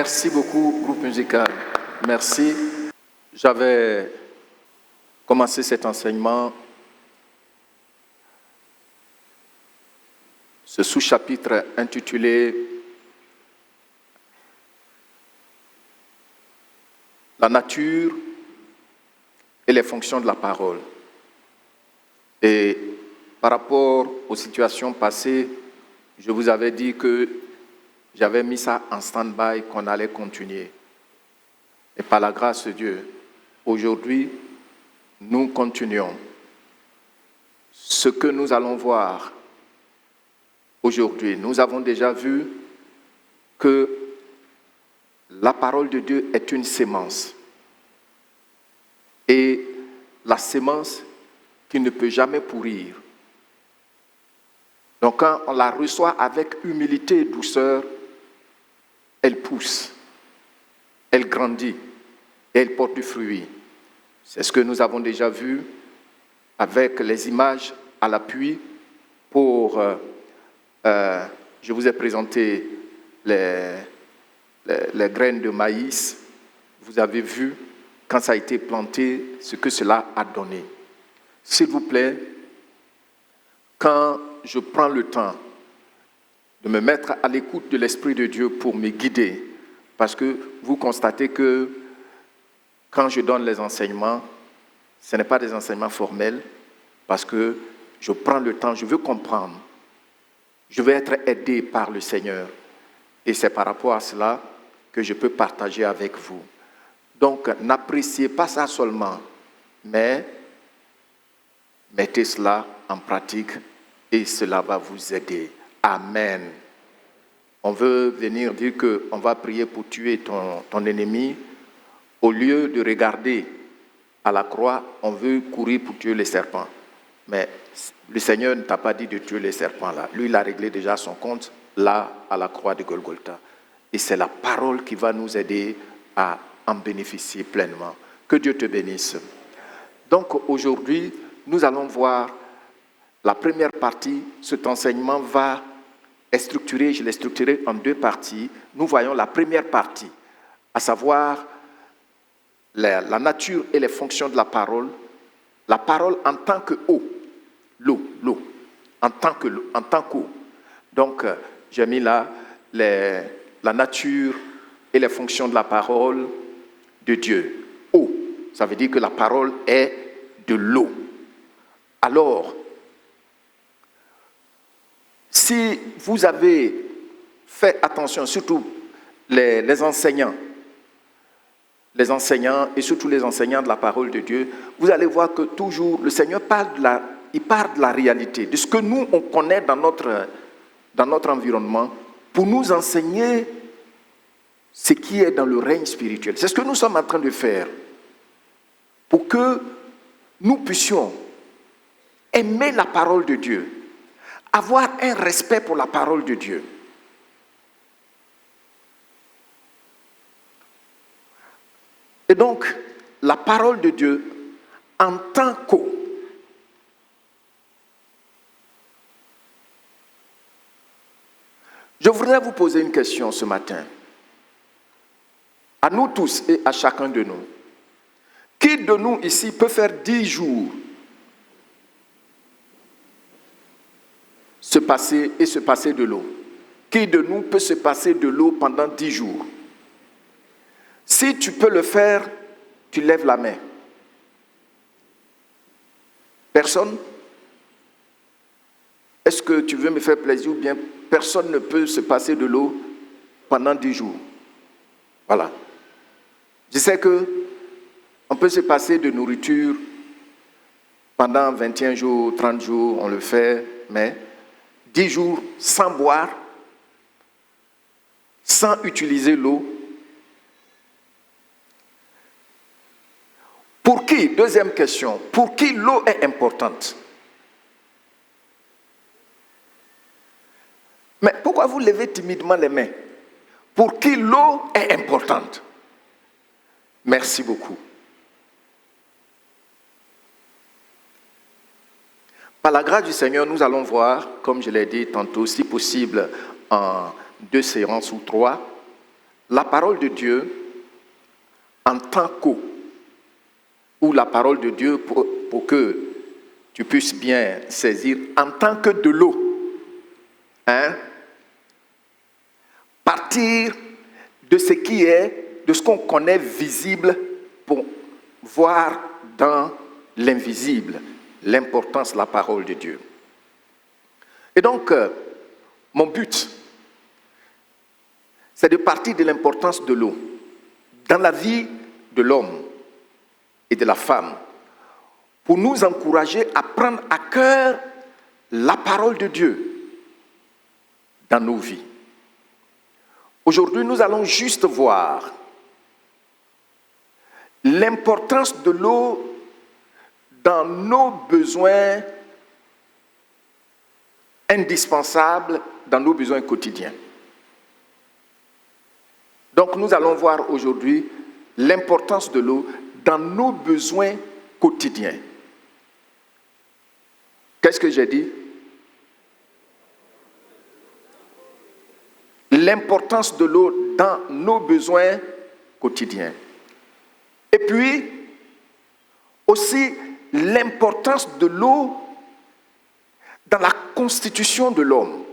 Merci beaucoup, groupe musical. Merci. J'avais commencé cet enseignement, ce sous-chapitre intitulé « La nature et les fonctions de la parole ». Et par rapport aux situations passées, je vous avais dit que j'avais mis ça en stand-by, qu'on allait continuer. Et par la grâce de Dieu, aujourd'hui, nous continuons. Ce que nous allons voir aujourd'hui, nous avons déjà vu que la parole de Dieu est une sémence. Et la sémence qui ne peut jamais pourrir. Donc quand on la reçoit avec humilité et douceur, elle pousse, elle grandit et elle porte du fruit. C'est ce que nous avons déjà vu avec les images à l'appui pour... je vous ai présenté les graines de maïs. Vous avez vu, quand ça a été planté, ce que cela a donné. S'il vous plaît, quand je prends le temps de me mettre à l'écoute de l'Esprit de Dieu pour me guider, parce que vous constatez que quand je donne les enseignements, ce n'est pas des enseignements formels, parce que je prends le temps, je veux comprendre, je veux être aidé par le Seigneur. Et c'est par rapport à cela que je peux partager avec vous. Donc, n'appréciez pas ça seulement, mais mettez cela en pratique et cela va vous aider. Amen. On veut venir dire qu'on va prier pour tuer ton ennemi. Au lieu de regarder à la croix, on veut courir pour tuer les serpents. Mais le Seigneur ne t'a pas dit de tuer les serpents là. Lui, il a réglé déjà son compte là, à la croix de Golgotha. Et c'est la parole qui va nous aider à en bénéficier pleinement. Que Dieu te bénisse. Donc aujourd'hui, nous allons voir la première partie. Cet enseignement est structuré, je l'ai structuré en deux parties. Nous voyons la première partie, à savoir la nature et les fonctions de la parole en tant que eau, l'eau, en tant qu'eau. Donc, j'ai mis là la nature et les fonctions de la parole de Dieu. Eau, ça veut dire que la parole est de l'eau. Alors, si vous avez fait attention, surtout les enseignants et surtout les enseignants de la parole de Dieu, vous allez voir que toujours le Seigneur parle de la réalité, de ce que nous, on connaît dans notre environnement, pour nous enseigner ce qui est dans le règne spirituel. C'est ce que nous sommes en train de faire, pour que nous puissions aimer la parole de Dieu, avoir un respect pour la parole de Dieu. Et donc, la parole de Dieu, en tant qu'eau, je voudrais vous poser une question ce matin, à nous tous et à chacun de nous. Qui de nous ici peut faire 10 jours se passer de l'eau? Qui de nous peut se passer de l'eau pendant 10 jours? Si tu peux le faire, tu lèves la main. Personne? Est-ce que tu veux me faire plaisir ou bien personne ne peut se passer de l'eau pendant 10 jours? Voilà. Je sais qu'on peut se passer de nourriture pendant 21 jours, 30 jours, on le fait, mais 10 jours sans boire, sans utiliser l'eau. Pour qui, deuxième question, pour qui l'eau est importante? Mais pourquoi vous levez timidement les mains? Pour qui l'eau est importante? Merci beaucoup. Par la grâce du Seigneur, nous allons voir, comme je l'ai dit tantôt, si possible en 2 séances ou 3, la parole de Dieu en tant qu'eau, ou la parole de Dieu pour que tu puisses bien saisir, en tant que de l'eau. Hein? Partir de ce qui est, de ce qu'on connaît visible pour voir dans l'invisible l'importance de la parole de Dieu. Et donc, mon but, c'est de partir de l'importance de l'eau dans la vie de l'homme et de la femme, pour nous encourager à prendre à cœur la parole de Dieu dans nos vies. Aujourd'hui, nous allons juste voir l'importance de l'eau dans nos besoins indispensables, dans nos besoins quotidiens. Donc nous allons voir aujourd'hui l'importance de l'eau dans nos besoins quotidiens. Qu'est-ce que j'ai dit? L'importance de l'eau dans nos besoins quotidiens. Et puis, aussi l'importance de l'eau dans la constitution de l'homme.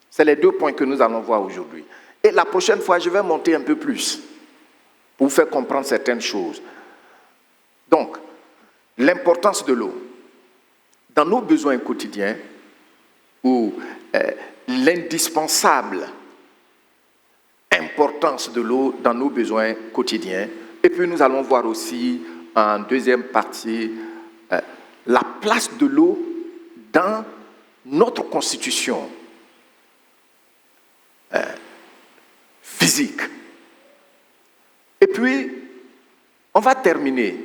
C'est les 2 points que nous allons voir aujourd'hui. Et la prochaine fois, je vais monter un peu plus pour vous faire comprendre certaines choses. Donc, l'importance de l'eau dans nos besoins quotidiens, ou l'indispensable importance de l'eau dans nos besoins quotidiens. Et puis nous allons voir aussi en deuxième partie la place de l'eau dans notre constitution physique. Et puis, on va terminer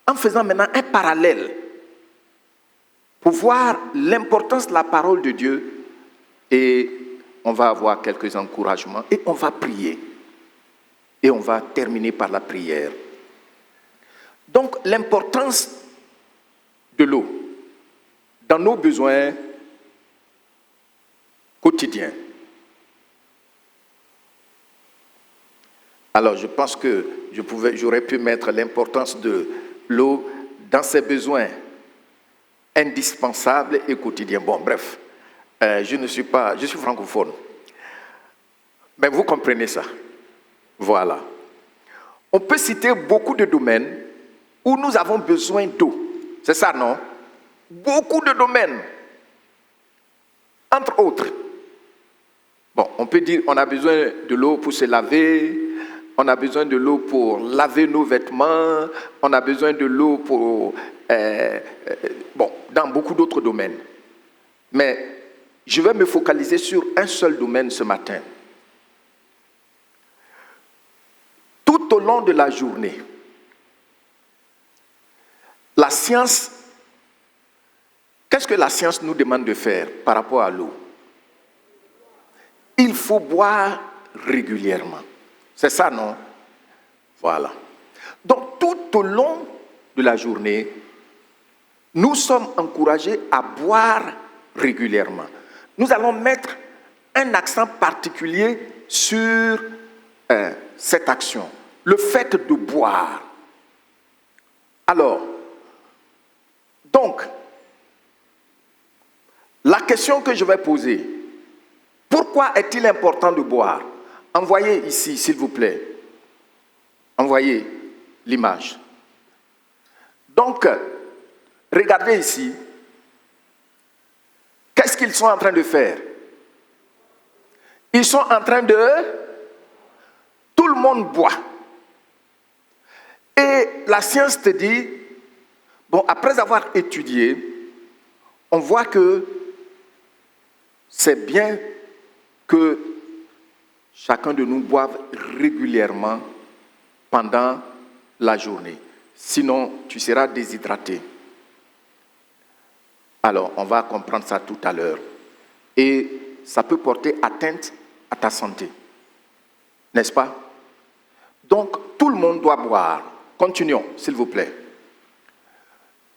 en faisant maintenant un parallèle pour voir l'importance de la parole de Dieu, et on va avoir quelques encouragements et on va prier. Et on va terminer par la prière. Donc, l'importance de l'eau dans nos besoins quotidiens. Alors, je pense que j'aurais pu mettre l'importance de l'eau dans ses besoins indispensables et quotidiens. Bon, bref, je suis francophone. Mais vous comprenez ça. Voilà. On peut citer beaucoup de domaines où nous avons besoin d'eau. C'est ça, non? Beaucoup de domaines. Entre autres. Bon, on peut dire qu'on a besoin de l'eau pour se laver, on a besoin de l'eau pour laver nos vêtements, on a besoin de l'eau pour... dans beaucoup d'autres domaines. Mais je vais me focaliser sur un seul domaine ce matin. Tout au long de la journée, la science, qu'est-ce que la science nous demande de faire par rapport à l'eau? Il faut boire régulièrement. C'est ça, non? Voilà. Donc, tout au long de la journée, nous sommes encouragés à boire régulièrement. Nous allons mettre un accent particulier sur cette action, le fait de boire. Alors, donc, la question que je vais poser, pourquoi est-il important de boire? Envoyez ici, s'il vous plaît. Envoyez l'image. Donc, regardez ici. Qu'est-ce qu'ils sont en train de faire? Ils sont en train de... Tout le monde boit. Et la science te dit, bon, après avoir étudié, on voit que c'est bien que chacun de nous boive régulièrement pendant la journée. Sinon, tu seras déshydraté. Alors, on va comprendre ça tout à l'heure. Et ça peut porter atteinte à ta santé. N'est-ce pas? Donc, tout le monde doit boire. Continuons, s'il vous plaît.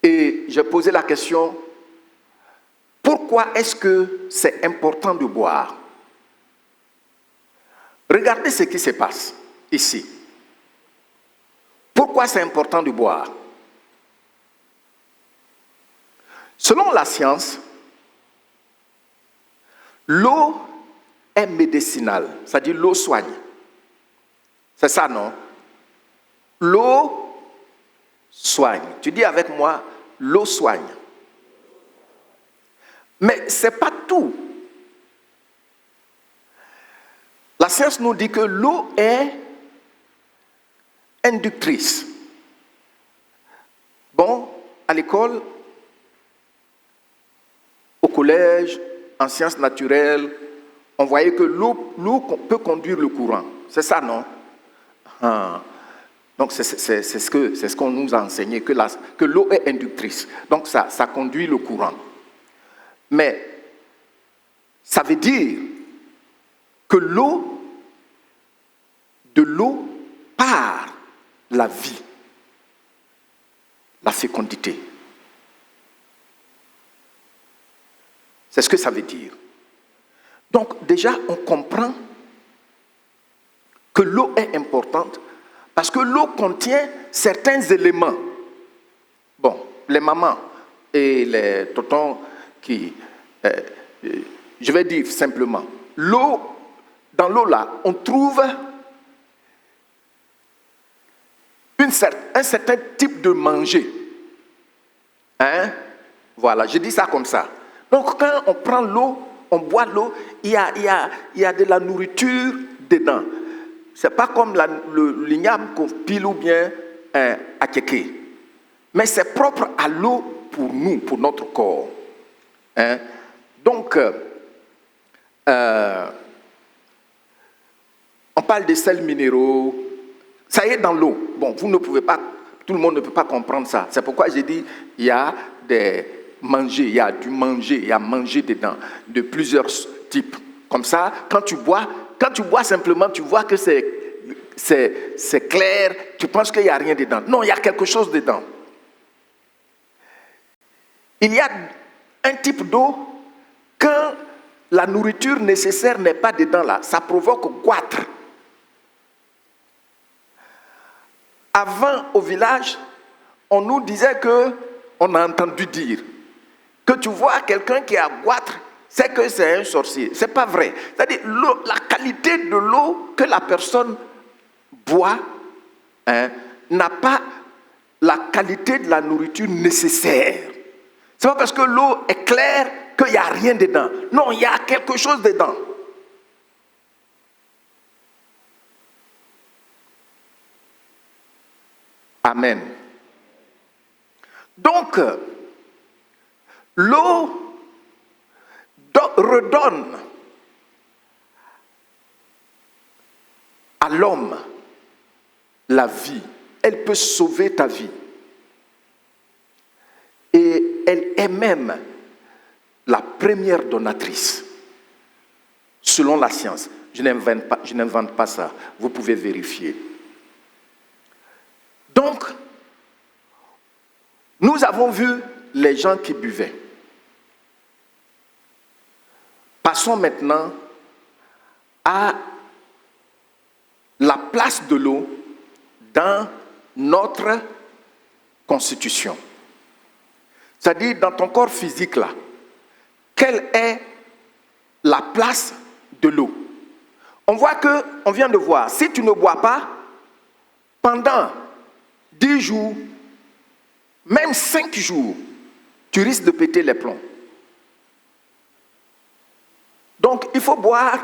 Et j'ai posé la question, pourquoi est-ce que c'est important de boire? Regardez ce qui se passe ici. Pourquoi c'est important de boire? Selon la science, l'eau est médicinale, c'est-à-dire l'eau soigne. C'est ça, non? L'eau soigne. Tu dis avec moi, l'eau soigne. Mais ce n'est pas tout. La science nous dit que l'eau est inductrice. Bon, à l'école, au collège, en sciences naturelles, on voyait que l'eau peut conduire le courant. C'est ça, non? Donc, c'est ce qu'on nous a enseigné, que l'eau est inductrice. Donc, ça conduit le courant. Mais, ça veut dire que de l'eau part la vie, la fécondité. C'est ce que ça veut dire. Donc, déjà, on comprend que l'eau est importante parce que l'eau contient certains éléments. Bon, les mamans et les tontons je vais dire simplement, dans l'eau là, on trouve un certain type de manger. Hein? Voilà, je dis ça comme ça. Donc quand on prend l'eau, on boit l'eau, il y a de la nourriture dedans. Ce n'est pas comme l'igname qu'on pile ou bien à kéké. Mais c'est propre à l'eau pour nous, pour notre corps. Hein? Donc, on parle des sels minéraux. Ça y est dans l'eau. Bon, tout le monde ne peut pas comprendre ça. C'est pourquoi j'ai dit, il y a il y a du manger, il y a manger dedans, de plusieurs types. Comme ça, quand tu bois simplement, tu vois que c'est clair, tu penses qu'il n'y a rien dedans. Non, il y a quelque chose dedans. Il y a un type d'eau, quand la nourriture nécessaire n'est pas dedans là, ça provoque goitre. Avant, au village, on nous disait on a entendu dire que tu vois quelqu'un qui a goitre, c'est que c'est un sorcier. Ce n'est pas vrai. C'est-à-dire la qualité de l'eau que la personne boit n'a pas la qualité de la nourriture nécessaire. Ce n'est pas parce que l'eau est claire qu'il n'y a rien dedans. Non, il y a quelque chose dedans. Amen. Donc, l'eau redonne à l'homme la vie. Elle peut sauver ta vie. Et elle est même la première donatrice, selon la science. Je n'invente pas ça. Vous pouvez vérifier. Donc, nous avons vu les gens qui buvaient. Passons maintenant à la place de l'eau dans notre constitution. C'est-à-dire dans ton corps physique là, quelle est la place de l'eau? On vient de voir, si tu ne bois pas, pendant 10 jours, même 5 jours, tu risques de péter les plombs. Donc, il faut boire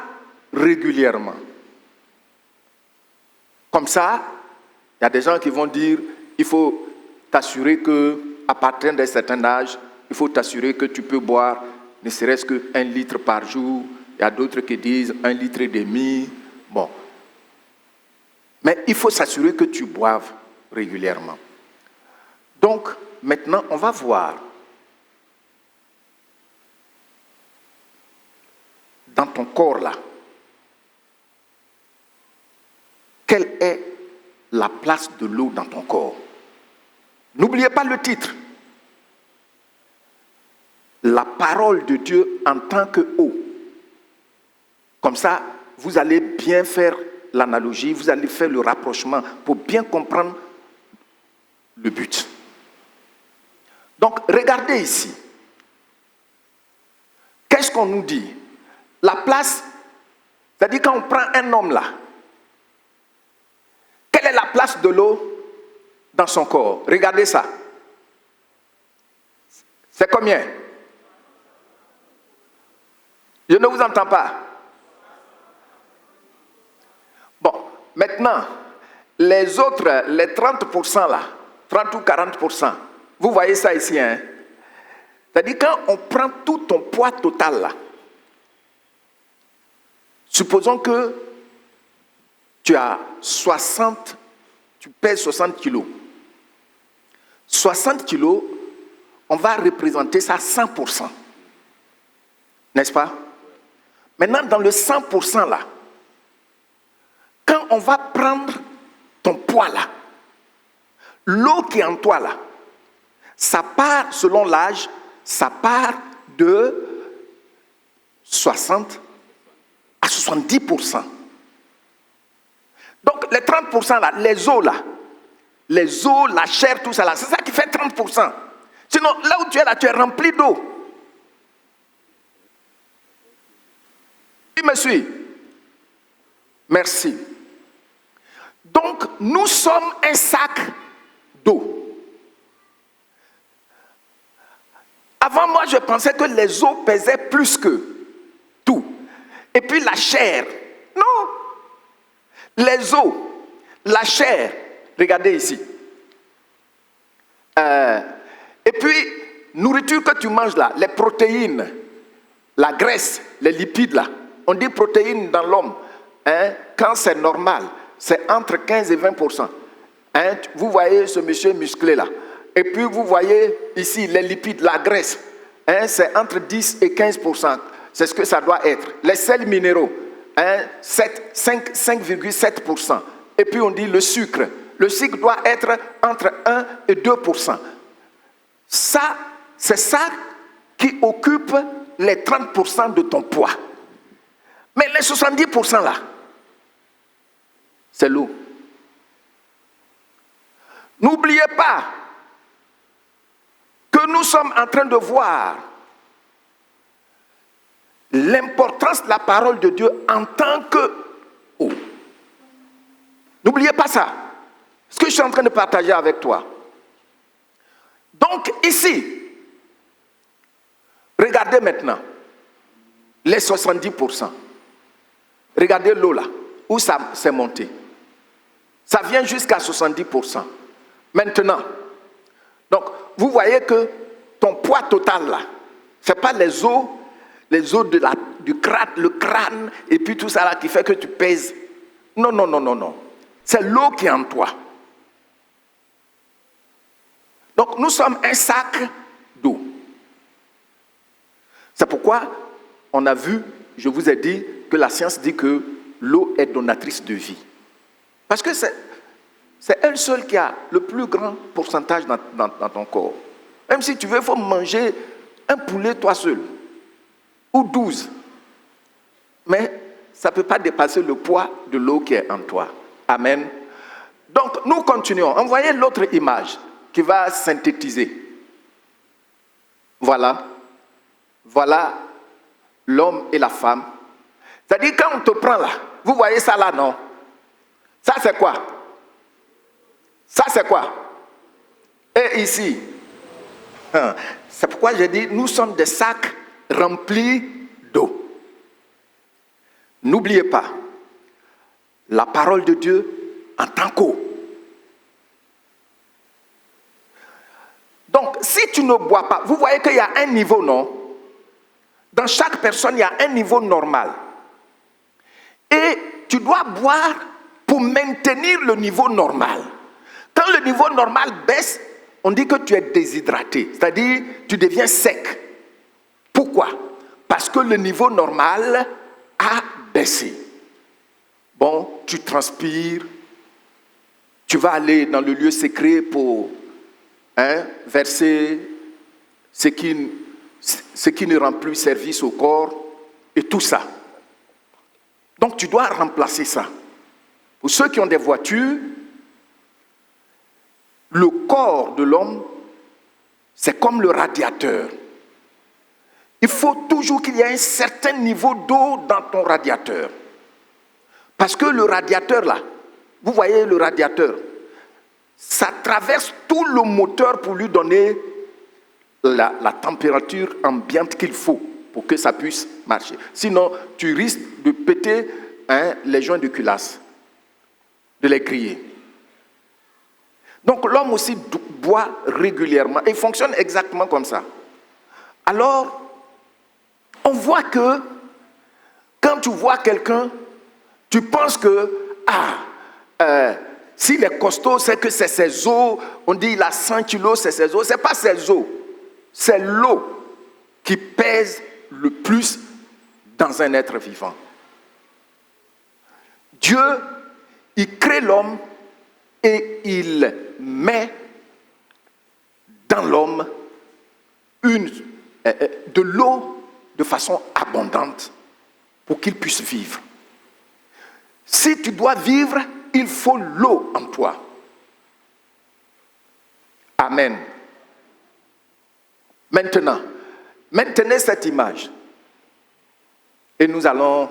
régulièrement. Comme ça, il y a des gens qui vont dire, il faut t'assurer qu'à partir d'un certain âge, il faut t'assurer que tu peux boire ne serait-ce que 1 litre par jour. Il y a d'autres qui disent 1,5 litre. Bon. Mais il faut s'assurer que tu boives régulièrement. Donc, maintenant, on va voir dans ton corps là, quelle est la place de l'eau dans ton corps. N'oubliez pas le titre. La parole de Dieu en tant que eau. Comme ça, vous allez bien faire l'analogie, vous allez faire le rapprochement pour bien comprendre le but. Donc, regardez ici. Qu'est-ce qu'on nous dit? La place, c'est-à-dire quand on prend un homme là, quelle est la place de l'eau dans son corps? Regardez ça. C'est combien? Je ne vous entends pas. Bon, maintenant, les autres, les 30% là, 30 ou 40%, vous voyez ça ici, hein? C'est-à-dire quand on prend tout ton poids total là, supposons que tu pèses 60 kilos. 60 kilos, on va représenter ça 100%. N'est-ce pas? Maintenant, dans le 100% là, quand on va prendre ton poids là, l'eau qui est en toi là, ça part, selon l'âge, ça part de 60 à 70%. Donc, les 30% là, les os, la chair, tout ça là, c'est ça qui fait 30%. Sinon, là où tu es là, tu es rempli d'eau. Tu me suis? Merci. Donc, nous sommes un sac d'eau. Avant moi, je pensais que les os pesaient plus que tout. Et puis la chair. Non. Les os, la chair. Regardez ici. Et puis, nourriture que tu manges là, les protéines, la graisse, les lipides là. On dit protéines dans l'homme. Hein, quand c'est normal, c'est entre 15 et 20%. Hein, vous voyez ce monsieur musclé là. Et puis vous voyez ici les lipides, la graisse. Hein, c'est entre 10 et 15%. C'est ce que ça doit être. Les sels minéraux, hein, 5,7%. Et puis on dit le sucre. Le sucre doit être entre 1 et 2%. Ça, c'est ça qui occupe les 30% de ton poids. Mais les 70% là, c'est l'eau. N'oubliez pas que nous sommes en train de voir l'importance de la parole de Dieu en tant que eau. N'oubliez pas ça. Ce que je suis en train de partager avec toi. Donc ici, regardez maintenant les 70%. Regardez l'eau là, où ça s'est monté. Ça vient jusqu'à 70%. Maintenant, donc, vous voyez que ton poids total là, ce n'est pas les os du crâne, le crâne, et puis tout ça là qui fait que tu pèses. Non, non, non, non, non. C'est l'eau qui est en toi. Donc, nous sommes un sac d'eau. C'est pourquoi on a vu, je vous ai dit, que la science dit que l'eau est donatrice de vie. Parce que c'est elle seule qui a le plus grand pourcentage dans ton corps. Même si tu veux, il faut manger un poulet toi seul. Ou 12. Mais ça ne peut pas dépasser le poids de l'eau qui est en toi. Amen. Donc, nous continuons. Envoyez l'autre image qui va synthétiser. Voilà. Voilà l'homme et la femme. C'est-à-dire, quand on te prend là, vous voyez ça là, non? Ça, c'est quoi? Ça, c'est quoi? Et ici, c'est pourquoi j'ai dit, nous sommes des sacs remplis d'eau. N'oubliez pas, la parole de Dieu en tant qu'eau. Donc, si tu ne bois pas, vous voyez qu'il y a un niveau, non? Dans chaque personne, il y a un niveau normal. Et tu dois boire pour maintenir le niveau normal. Quand le niveau normal baisse, on dit que tu es déshydraté, c'est-à-dire tu deviens sec. Pourquoi? Parce que le niveau normal a baissé. Bon, tu transpires, tu vas aller dans le lieu secret pour verser ce qui ne rend plus service au corps et tout ça. Donc tu dois remplacer ça. Pour ceux qui ont des voitures, le corps de l'homme, c'est comme le radiateur. Il faut toujours qu'il y ait un certain niveau d'eau dans ton radiateur. Parce que le radiateur là, vous voyez le radiateur, ça traverse tout le moteur pour lui donner la température ambiante qu'il faut pour que ça puisse marcher. Sinon, tu risques de péter les joints de culasse, de les griller. Donc l'homme aussi boit régulièrement et fonctionne exactement comme ça. Alors, on voit que quand tu vois quelqu'un, tu penses que s'il est costaud, c'est que c'est ses os. On dit il a 100 kilos, c'est ses os. Ce n'est pas ses os, c'est l'eau qui pèse le plus dans un être vivant. Dieu, il crée l'homme et il met dans l'homme de l'eau de façon abondante pour qu'il puisse vivre. Si tu dois vivre, il faut l'eau en toi. Amen. Maintenant, maintenez cette image et nous allons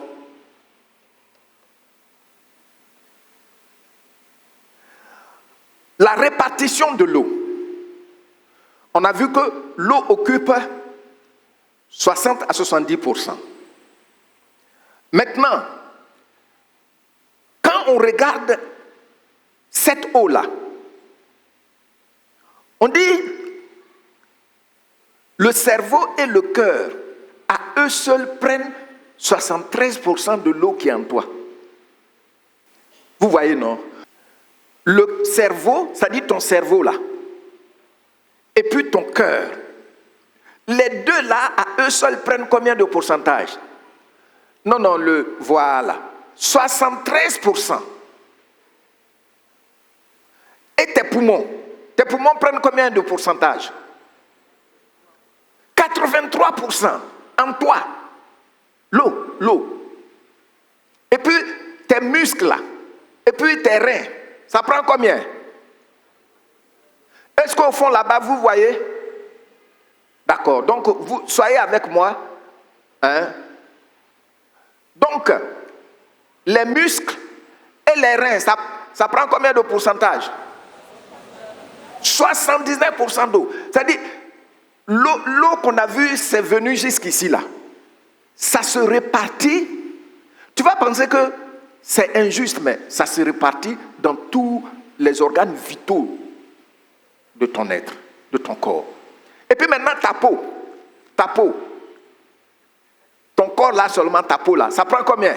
la répartition de l'eau. On a vu que l'eau occupe 60 à 70%. Maintenant, quand on regarde cette eau-là, on dit le cerveau et le cœur, à eux seuls, prennent 73% de l'eau qui est en toi. Vous voyez, non? Le cerveau, c'est-à-dire ton cerveau là, et puis ton cœur, les deux là, à eux seuls, prennent combien de pourcentage? Non, voilà, 73%. Et tes poumons prennent combien de pourcentage? 83% en toi. L'eau. Et puis tes muscles là, et puis tes reins, ça prend combien? Est-ce qu'au fond là-bas, vous voyez? D'accord, donc vous soyez avec moi. Donc, les muscles et les reins, ça prend combien de pourcentage? 79% d'eau. C'est-à-dire, l'eau qu'on a vue, c'est venu jusqu'ici là. Ça se répartit. Tu vas penser que c'est injuste, mais ça se répartit dans tous les organes vitaux de ton être, de ton corps. Et puis maintenant, ta peau. Ton corps là seulement, ta peau là, ça prend combien?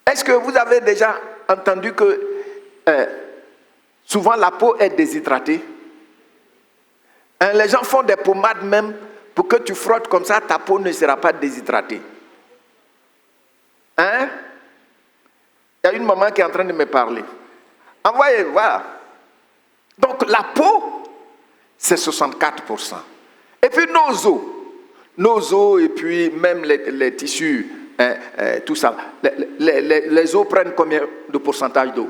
Est-ce que vous avez déjà entendu que souvent la peau est déshydratée? Les gens font des pommades même pour que tu frottes comme ça, ta peau ne sera pas déshydratée. Il y a une maman qui est en train de me parler. Envoyez, voilà. Donc la peau, c'est 64%. Et puis nos os et puis même les tissus, tout ça. Les os prennent combien de pourcentage d'eau?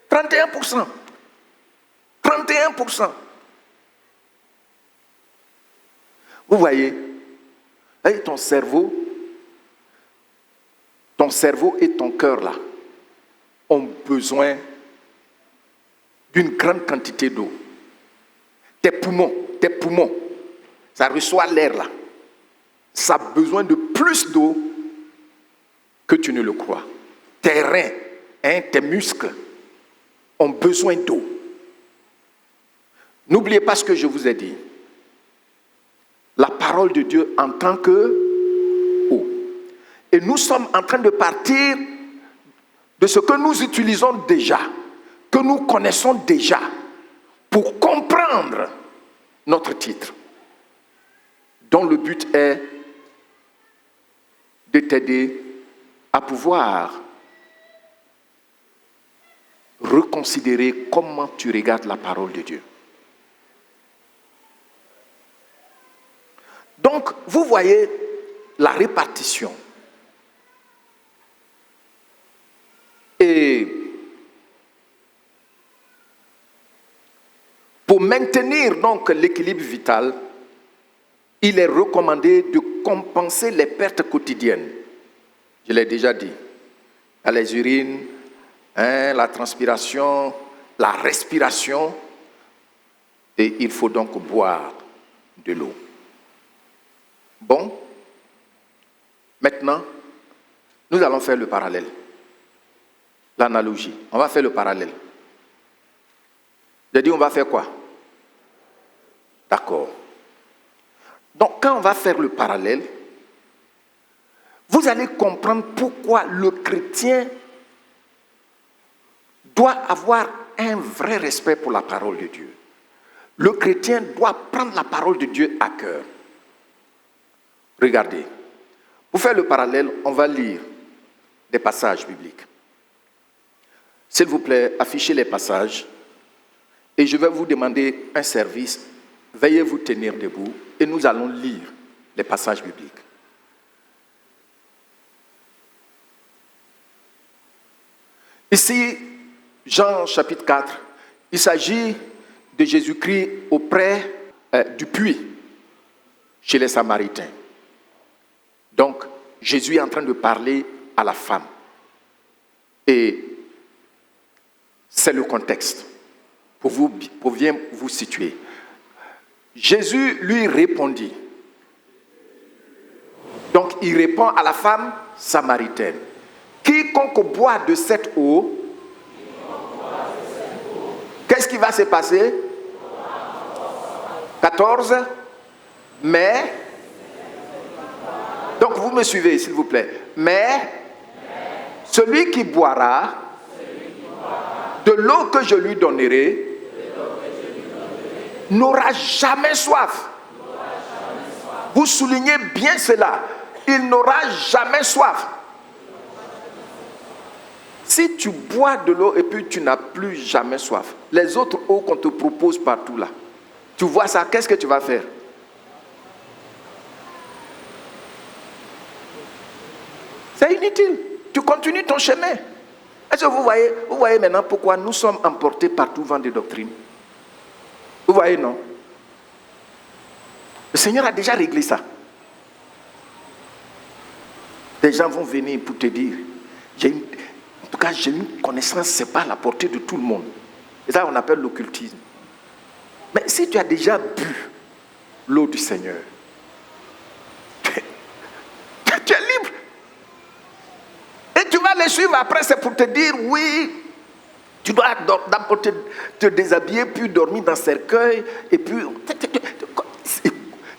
31%. 31%. Vous voyez, ton cerveau et ton cœur là ont besoin d'une grande quantité d'eau. Tes poumons, ça reçoit l'air là. Ça a besoin de plus d'eau que tu ne le crois. Tes reins, tes muscles ont besoin d'eau. N'oubliez pas ce que je vous ai dit. La parole de Dieu en tant que eau. Et nous sommes en train de partir de ce que nous utilisons déjà, que nous connaissons déjà, pour comprendre notre titre, dont le but est de t'aider à pouvoir reconsidérer comment tu regardes la parole de Dieu. Donc, vous voyez la répartition. Pour maintenir donc l'équilibre vital, il est recommandé de compenser les pertes quotidiennes. Je l'ai déjà dit. Il y a les urines, la transpiration, la respiration, et il faut donc boire de l'eau. Bon, maintenant, nous allons faire le parallèle, l'analogie. On va faire le parallèle. J'ai dit, on va faire quoi? D'accord. Donc, quand on va faire le parallèle, vous allez comprendre pourquoi le chrétien doit avoir un vrai respect pour la parole de Dieu. Le chrétien doit prendre la parole de Dieu à cœur. Regardez, pour faire le parallèle, on va lire des passages bibliques. S'il vous plaît, affichez les passages et je vais vous demander un service. Veuillez vous tenir debout et nous allons lire les passages bibliques. Ici, Jean chapitre 4, il s'agit de Jésus-Christ auprès du puits, chez les Samaritains. Donc, Jésus est en train de parler à la femme. Et c'est le contexte, pour bien vous situer. Jésus lui répondit. Donc, il répond à la femme samaritaine. Quiconque boit de cette eau, qu'est-ce qui va se passer? 14. Mais, donc vous me suivez s'il vous plaît. Mais, celui qui boira de l'eau que je lui donnerai n'aura jamais soif. Vous soulignez bien cela. Il n'aura jamais soif. Si tu bois de l'eau et puis tu n'as plus jamais soif, les autres eaux qu'on te propose partout là, tu vois ça, qu'est-ce que tu vas faire? C'est inutile. Tu continues ton chemin. Est-ce que vous voyez maintenant pourquoi nous sommes emportés par tout vent de doctrine? Vous voyez, non? Le Seigneur a déjà réglé ça. Des gens vont venir pour te dire, en tout cas, j'ai une connaissance, ce n'est pas à la portée de tout le monde. Et ça, on appelle l'occultisme. Mais si tu as déjà bu l'eau du Seigneur, tu es libre. Et tu vas les suivre après, c'est pour te dire, oui, tu dois d'abord te déshabiller, puis dormir dans cercueil, et puis...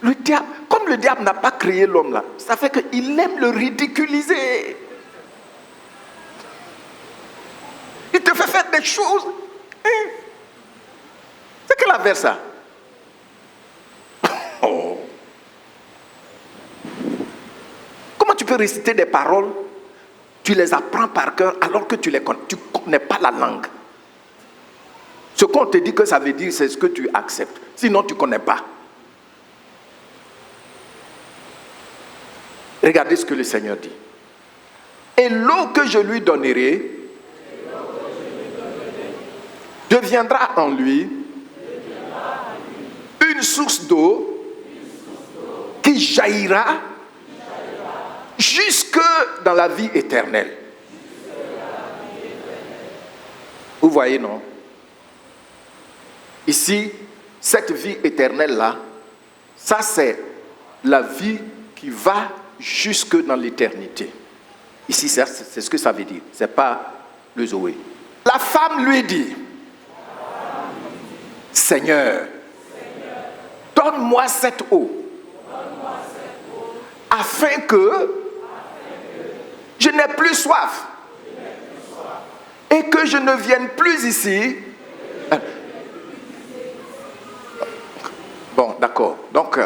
Le diable, comme le diable n'a pas créé l'homme là, ça fait qu'il aime le ridiculiser. Il te fait faire des choses. C'est quel affaire ça? Oh. Comment tu peux réciter des paroles, tu les apprends par cœur alors que tu ne connais pas la langue? Ce qu'on te dit que ça veut dire, c'est ce que tu acceptes. Sinon, tu ne connais pas. Regardez ce que le Seigneur dit. Et l'eau que je lui donnerai deviendra en lui une source d'eau qui jaillira jusque dans la vie éternelle. Vous voyez, non? Ici, cette vie éternelle-là, ça c'est la vie qui va jusque dans l'éternité. Ici, c'est ce que ça veut dire. Ce n'est pas le Zoé. La femme lui dit, Seigneur, donne-moi cette eau, afin que je n'ai plus soif et que je ne vienne plus ici. Bon, d'accord. Donc,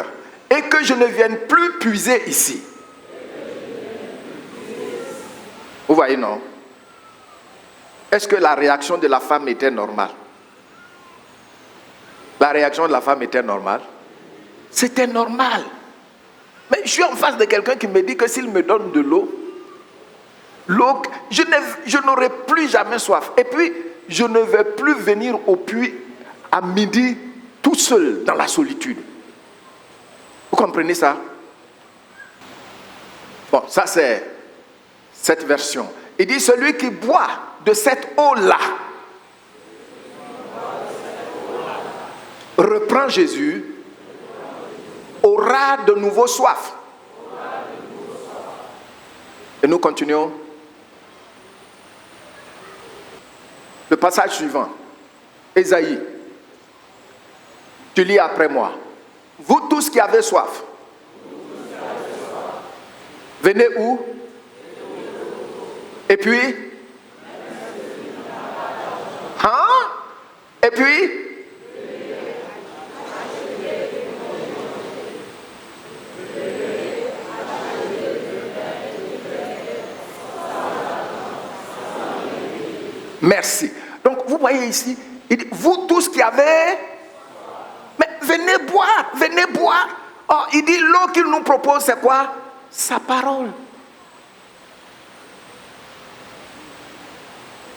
et que je ne vienne plus puiser ici. Vous voyez, non? Est-ce que la réaction de la femme était normale? La réaction de la femme était normale? C'était normal. Mais je suis en face de quelqu'un qui me dit que s'il me donne de l'eau, je n'aurai plus jamais soif. Et puis, je ne vais plus venir au puits à midi tout seul dans la solitude. Vous comprenez ça? Bon, ça c'est cette version. Il dit celui qui boit de cette eau-là reprend Jésus, aura de nouveau soif. Et nous continuons. Le passage suivant. Ésaïe. Tu lis après moi. Vous tous qui avez soif. Venez où? Et puis? Hein? Et puis? Merci. Donc vous voyez ici, il dit, vous tous qui avez, mais venez boire, venez boire. Oh, il dit l'eau qu'il nous propose, c'est quoi? Sa parole.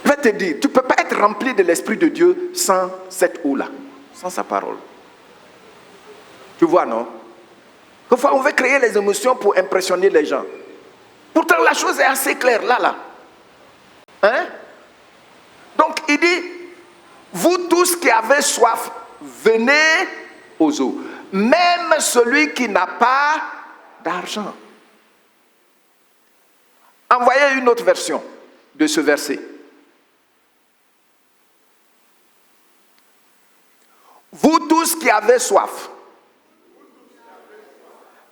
Je vais te dire, tu ne peux pas être rempli de l'Esprit de Dieu sans cette eau-là, sans sa parole. Tu vois, non? Parfois, on veut créer les émotions pour impressionner les gens. Pourtant, la chose est assez claire, là. Hein? Donc, il dit, vous tous qui avez soif, venez aux eaux. Même celui qui n'a pas d'argent. Envoyez une autre version de ce verset. Vous tous qui avez soif.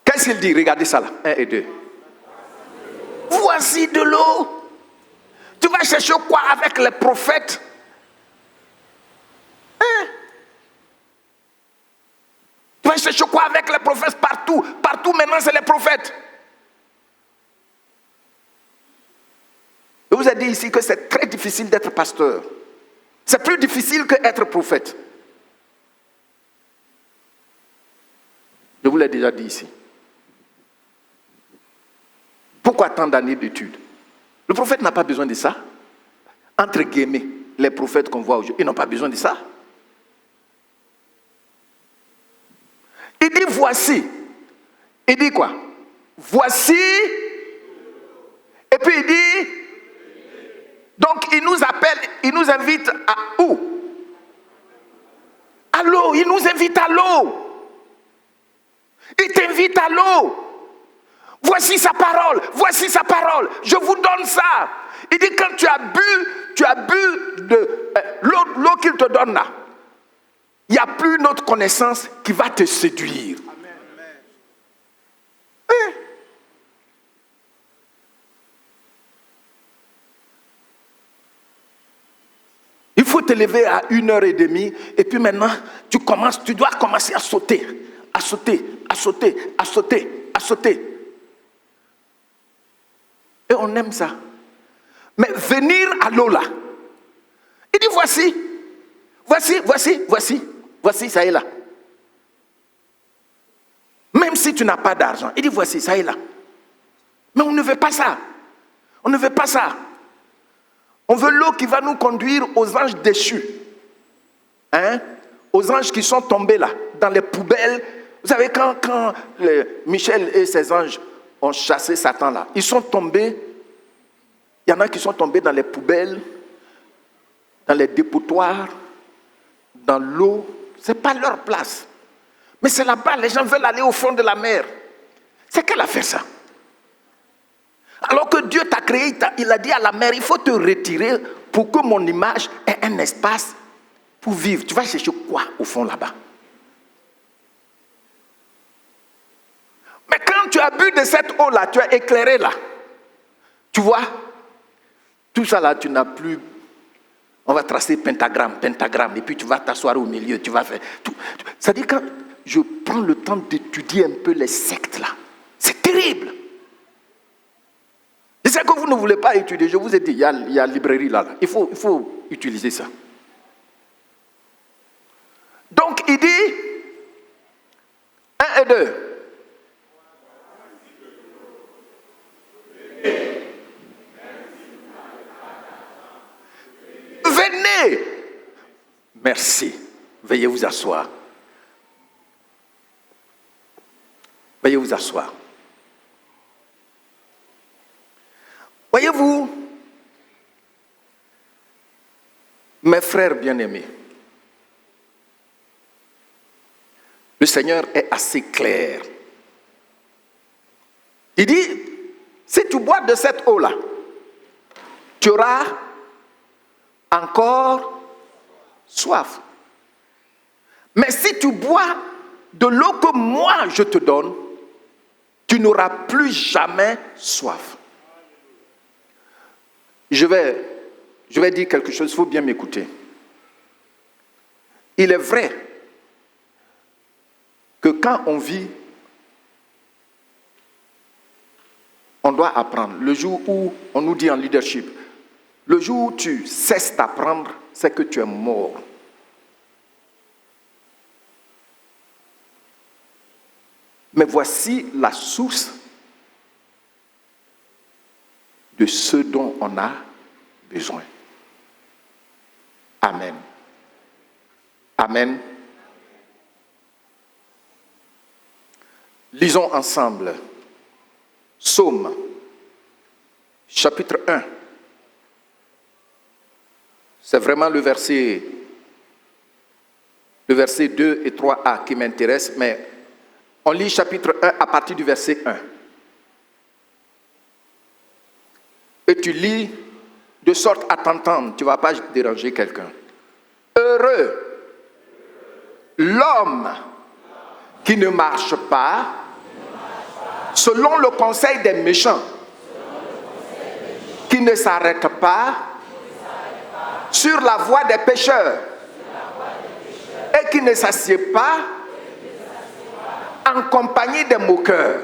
Qu'est-ce qu'il dit? Regardez ça là. 1 et 2. Voici de l'eau. Tu vas chercher quoi avec les prophètes? Hein? Tu vas chercher quoi avec les prophètes partout? Partout maintenant c'est les prophètes. Je vous ai dit ici que c'est très difficile d'être pasteur. C'est plus difficile qu'être prophète. Je vous l'ai déjà dit ici. Pourquoi tant d'années d'études? Le prophète n'a pas besoin de ça. Entre guillemets, les prophètes qu'on voit aujourd'hui, ils n'ont pas besoin de ça. Il dit voici. Il dit quoi? Voici. Et puis il dit, donc il nous appelle, il nous invite à où? À l'eau. Il nous invite à l'eau. Il t'invite à l'eau. Voici sa parole, voici sa parole. Je vous donne ça. Il dit quand tu as bu de l'eau qu'il te donne là, il n'y a plus une autre connaissance qui va te séduire. Amen. Hein? Il faut te lever à 1h30 et puis maintenant tu dois commencer à sauter, à sauter, à sauter, à sauter, à sauter. Et on aime ça. Mais venir à l'eau là, il dit voici, ça est là. Même si tu n'as pas d'argent, il dit voici, ça est là. Mais on ne veut pas ça. On ne veut pas ça. On veut l'eau qui va nous conduire aux anges déchus. Hein? Aux anges qui sont tombés là, dans les poubelles. Vous savez, quand Michel et ses anges ont chassé Satan là, ils sont tombés. Il y en a qui sont tombés dans les poubelles, dans les dépotoirs, dans l'eau. Ce n'est pas leur place. Mais c'est là-bas, les gens veulent aller au fond de la mer. C'est qu'elle a fait ça. Alors que Dieu t'a créé, il a dit à la mer, il faut te retirer pour que mon image ait un espace pour vivre. Tu vas chercher quoi au fond là-bas? Mais quand tu as bu de cette eau-là, tu as éclairé là. Tu vois, tout ça là, tu n'as plus. On va tracer pentagramme, et puis tu vas t'asseoir au milieu, tu vas faire tout. C'est-à-dire quand je prends le temps d'étudier un peu les sectes là, c'est terrible. C'est ça que vous ne voulez pas étudier. Je vous ai dit, il y a la librairie là. Il faut utiliser ça. Donc il dit 1 et 2. Venez. Merci. Veuillez vous asseoir. Veuillez vous asseoir. Voyez-vous, mes frères bien-aimés, le Seigneur est assez clair. Il dit, si tu bois de cette eau-là, tu auras encore soif. Mais si tu bois de l'eau que moi je te donne, tu n'auras plus jamais soif. Je vais dire quelque chose, il faut bien m'écouter. Il est vrai que quand on vit, on doit apprendre. Le jour où on nous dit en leadership, le jour où tu cesses d'apprendre, c'est que tu es mort. Mais voici la source de ce dont on a besoin. Amen. Amen. Lisons ensemble Psaume, chapitre 1. C'est vraiment le verset 2 et 3a qui m'intéresse, mais on lit chapitre 1 à partir du verset 1. Et tu lis de sorte à t'entendre, tu ne vas pas déranger quelqu'un. Heureux l'homme qui ne marche pas selon le conseil des méchants, qui ne s'arrête pas sur la voie des pécheurs et qui ne s'assied pas en compagnie des moqueurs.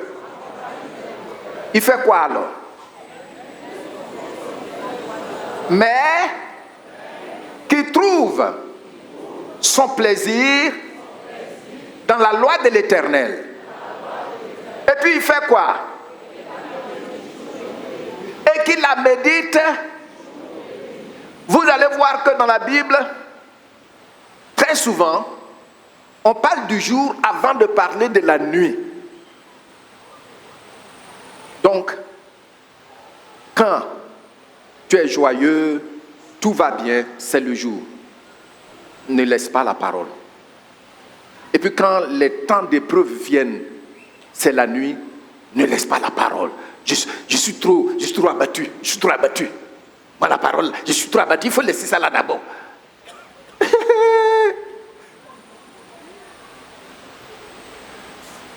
Il fait quoi alors? Mais qui trouve son plaisir dans la loi de l'Éternel. Et puis il fait quoi? Et qui la médite. Vous allez voir que dans la Bible, très souvent, on parle du jour avant de parler de la nuit. Donc, quand tu es joyeux, tout va bien, c'est le jour. Ne laisse pas la parole. Et puis quand les temps d'épreuve viennent, c'est la nuit, ne laisse pas la parole. Je suis trop abattu, Moi la parole, je suis trop abattu, il faut laisser ça là d'abord.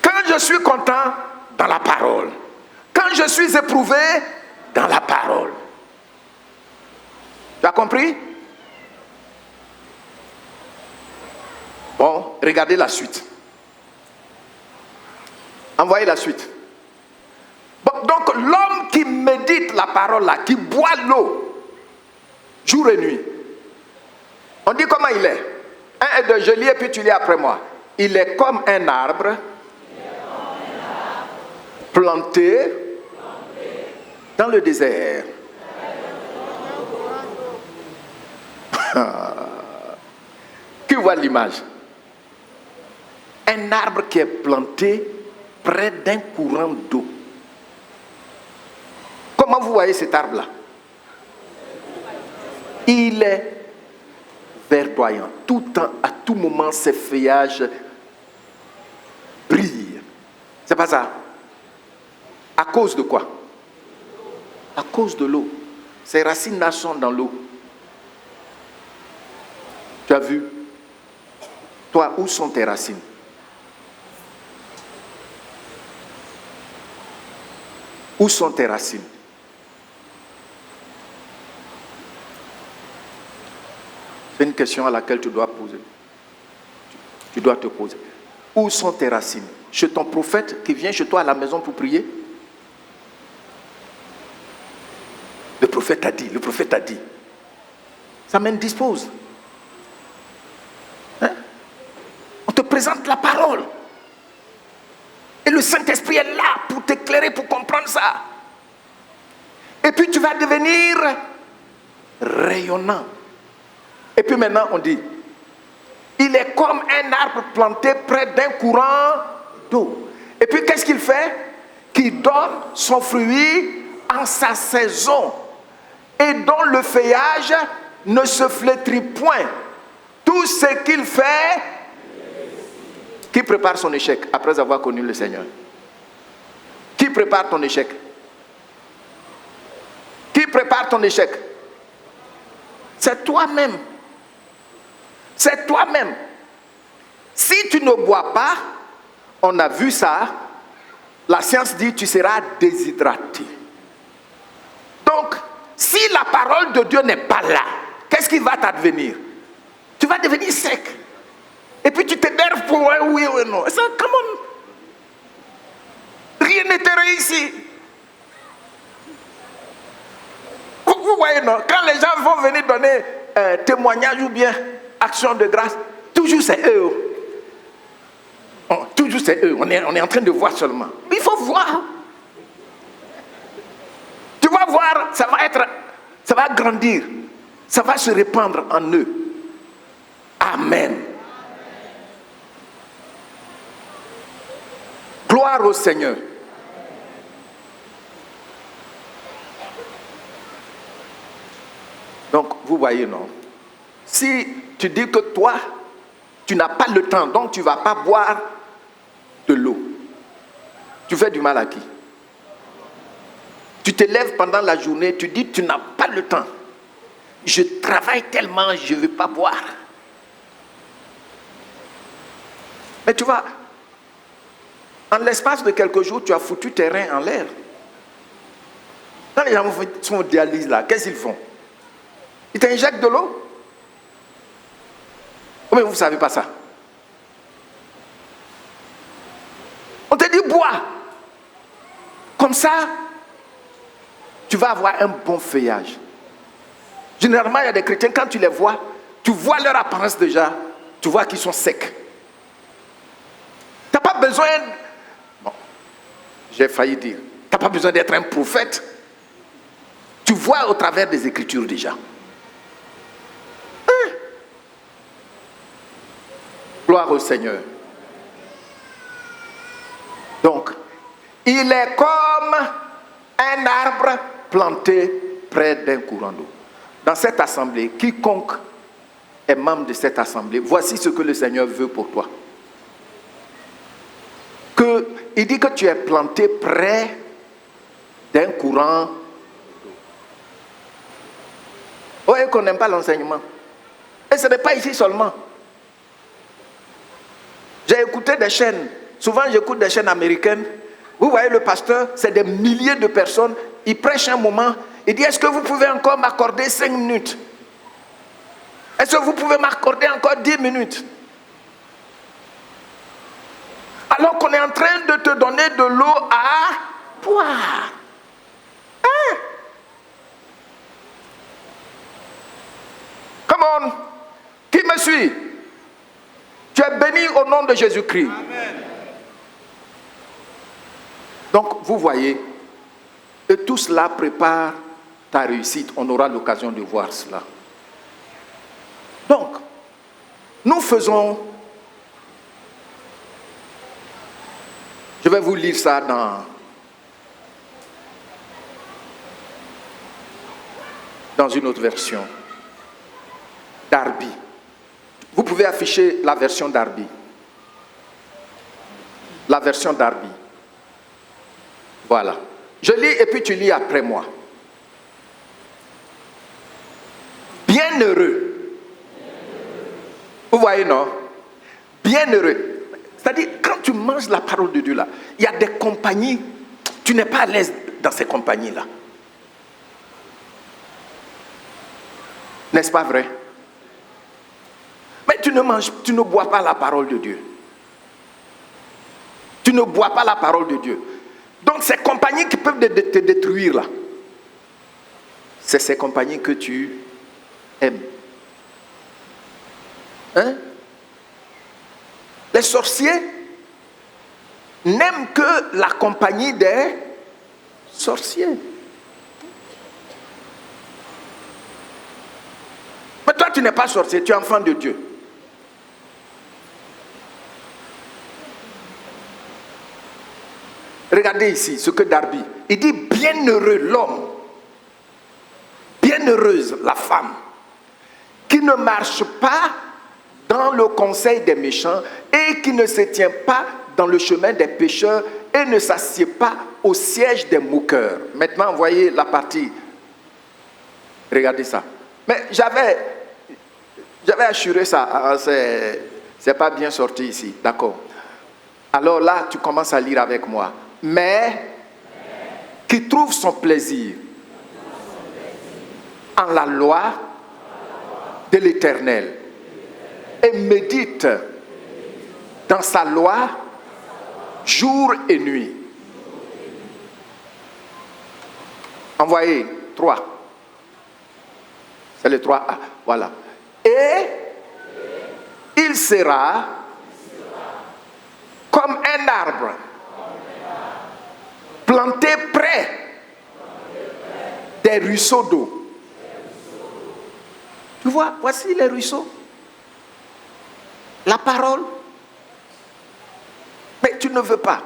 Quand je suis content, dans la parole. Quand je suis éprouvé, dans la parole. Tu as compris? Bon, regardez la suite. Envoyez la suite. Bon, donc, l'homme qui médite la parole là, qui boit l'eau, jour et nuit, on dit comment il est. 1 et 2, je lis et puis tu lis après moi. Il est comme un arbre planté dans le désert. Qui voit l'image? Un arbre qui est planté près d'un courant d'eau. Comment vous voyez cet arbre-là? Il est verdoyant. Tout le temps, à tout moment, ses feuillages brillent. C'est pas ça? À cause de quoi? À cause de l'eau. Ses racines sont dans l'eau. Tu as vu? Toi, où sont tes racines? Où sont tes racines? C'est une question à laquelle tu dois poser. Tu dois te poser. Où sont tes racines? Chez ton prophète qui vient chez toi à la maison pour prier? Le prophète a dit, le prophète a dit. Ça m'indispose. Hein? On te présente la parole. Et le Saint-Esprit est là pour t'éclairer, pour comprendre ça. Et puis tu vas devenir rayonnant. Et puis maintenant on dit, il est comme un arbre planté près d'un courant d'eau. Et puis qu'est-ce qu'il fait? Qu'il donne son fruit en sa saison et dont le feuillage ne se flétrit point. Tout ce qu'il fait, qui prépare son échec après avoir connu le Seigneur? Qui prépare ton échec? Qui prépare ton échec? C'est toi-même. C'est toi-même. Si tu ne bois pas, on a vu ça, la science dit tu seras déshydraté. Donc, si la parole de Dieu n'est pas là, qu'est-ce qui va t'advenir? Tu vas devenir sec. Et puis tu t'énerves pour un oui ou un non. Ça, come on. Rien n'était réussi. Vous voyez, non? Quand les gens vont venir donner témoignage ou bien action de grâce, toujours c'est eux. Toujours c'est eux. On est en train de voir seulement. Il faut voir. Tu vas voir, ça va grandir. Ça va se répandre en eux. Amen. Gloire au Seigneur. Donc, vous voyez, non? Si tu dis que toi, tu n'as pas le temps, donc tu ne vas pas boire de l'eau, tu fais du mal à qui? Tu te lèves pendant la journée, tu dis tu n'as pas le temps. Je travaille tellement, je ne veux pas boire. Mais tu vois, en l'espace de quelques jours, tu as foutu tes reins en l'air. Quand les gens sont en dialyse là, qu'est-ce qu'ils font? Ils t'injectent de l'eau? Mais vous ne savez pas ça. On te dit bois. Comme ça, tu vas avoir un bon feuillage. Généralement, il y a des chrétiens, quand tu les vois, tu vois leur apparence déjà, tu vois qu'ils sont secs. Tu n'as pas besoin... Bon, j'ai failli dire. Tu n'as pas besoin d'être un prophète. Tu vois au travers des Écritures déjà. Gloire au Seigneur. Donc, il est comme un arbre planté près d'un courant d'eau. Dans cette assemblée, quiconque est membre de cette assemblée, voici ce que le Seigneur veut pour toi. Il dit que tu es planté près d'un courant d'eau. Vous voyez qu'on n'aime pas l'enseignement. Et ce n'est pas ici seulement. J'ai écouté des chaînes, souvent j'écoute des chaînes américaines. Vous voyez le pasteur, c'est des milliers de personnes, il prêche un moment, il dit est-ce que vous pouvez encore m'accorder 5 minutes? Est-ce que vous pouvez m'accorder encore 10 minutes? Alors qu'on est en train de te donner de l'eau à boire. Hein? Come on. Qui me suit? Tu es béni au nom de Jésus-Christ. Amen. Donc, vous voyez, et tout cela prépare ta réussite. On aura l'occasion de voir cela. Donc, nous faisons... Je vais vous lire ça dans une autre version. Darby. Vous pouvez afficher la version Darby. La version Darby. Voilà. Je lis et puis tu lis après moi. Bienheureux. Vous voyez, non? Bienheureux. C'est-à-dire, quand tu manges la parole de Dieu là, il y a des compagnies, tu n'es pas à l'aise dans ces compagnies-là. N'est-ce pas vrai? Mais tu ne bois pas la parole de Dieu. Tu ne bois pas la parole de Dieu. Donc ces compagnies qui peuvent te détruire là, c'est ces compagnies que tu aimes. Hein? Les sorciers n'aiment que la compagnie des sorciers. Mais toi tu n'es pas sorcier, tu es enfant de Dieu. Regardez ici ce que Darby, il dit bienheureux l'homme, bienheureuse la femme, qui ne marche pas dans le conseil des méchants et qui ne se tient pas dans le chemin des pécheurs et ne s'assied pas au siège des moqueurs. Maintenant, voyez la partie. Regardez ça. Mais j'avais assuré ça. C'est pas bien sorti ici. D'accord. Alors là, tu commences à lire avec moi. Mais qui trouve son plaisir en la loi de l'Éternel et médite dans sa loi jour et nuit. Envoyez 3. C'est le 3A. Voilà. Et il sera comme un arbre planté près des ruisseaux d'eau. Tu vois, voici les ruisseaux. La parole. Mais tu ne veux pas.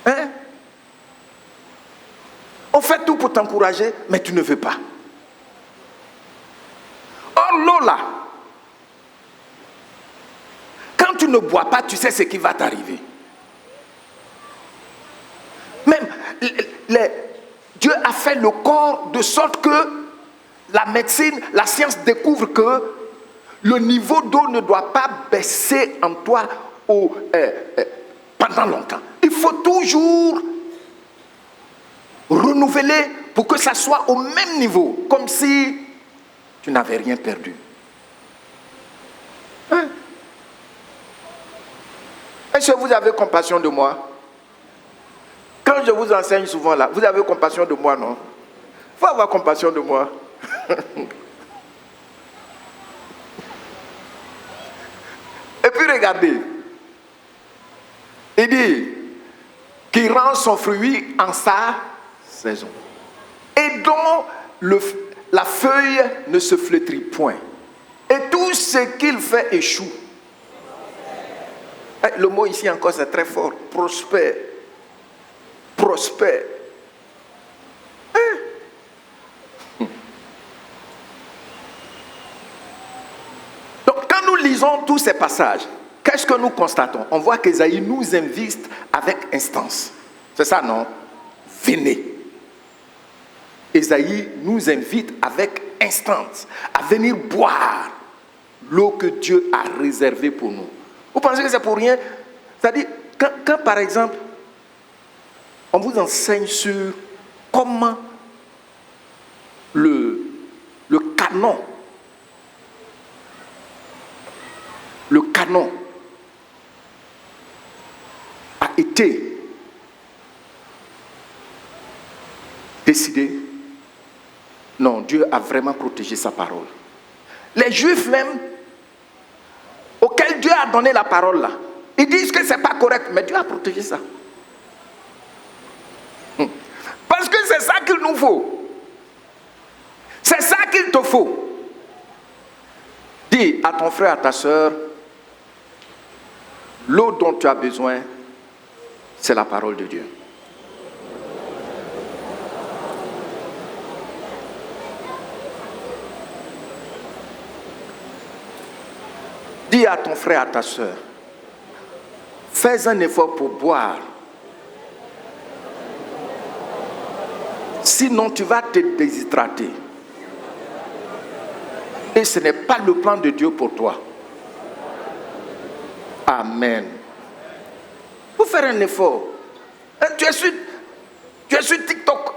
Hein? On fait tout pour t'encourager, mais tu ne veux pas. Or, l'eau là, quand tu ne bois pas, tu sais ce qui va t'arriver. Même, Dieu a fait le corps de sorte que la médecine, la science découvre que le niveau d'eau ne doit pas baisser en toi pendant longtemps. Il faut toujours renouveler pour que ça soit au même niveau, comme si tu n'avais rien perdu. Hein? Est-ce que vous avez compassion de moi? Quand je vous enseigne souvent là, vous avez compassion de moi, non? Il faut avoir compassion de moi. Et puis regardez, il dit qu'il rend son fruit en sa saison et dont la feuille ne se flétrit point et tout ce qu'il fait échoue. Le mot ici encore c'est très fort, prospère, prospère. Donc quand nous lisons tous ces passages, qu'est-ce que nous constatons? On voit qu'Ésaïe nous invite avec instance. C'est ça, non? Venez. Ésaïe nous invite avec instance à venir boire l'eau que Dieu a réservée pour nous. Vous pensez que c'est pour rien? C'est-à-dire, quand par exemple, on vous enseigne sur comment le canon a été décidé. Non, Dieu a vraiment protégé sa parole. Les Juifs même, auxquels Dieu a donné la parole là, ils disent que ce n'est pas correct, mais Dieu a protégé ça. Parce que c'est ça qu'il nous faut. C'est ça qu'il te faut. Dis à ton frère, à ta soeur, l'eau dont tu as besoin, c'est la parole de Dieu. Dis à ton frère, à ta soeur, fais un effort pour boire. Sinon, tu vas te déshydrater. Et ce n'est pas le plan de Dieu pour toi. Amen. Il faut faire un effort. Tu es sur TikTok.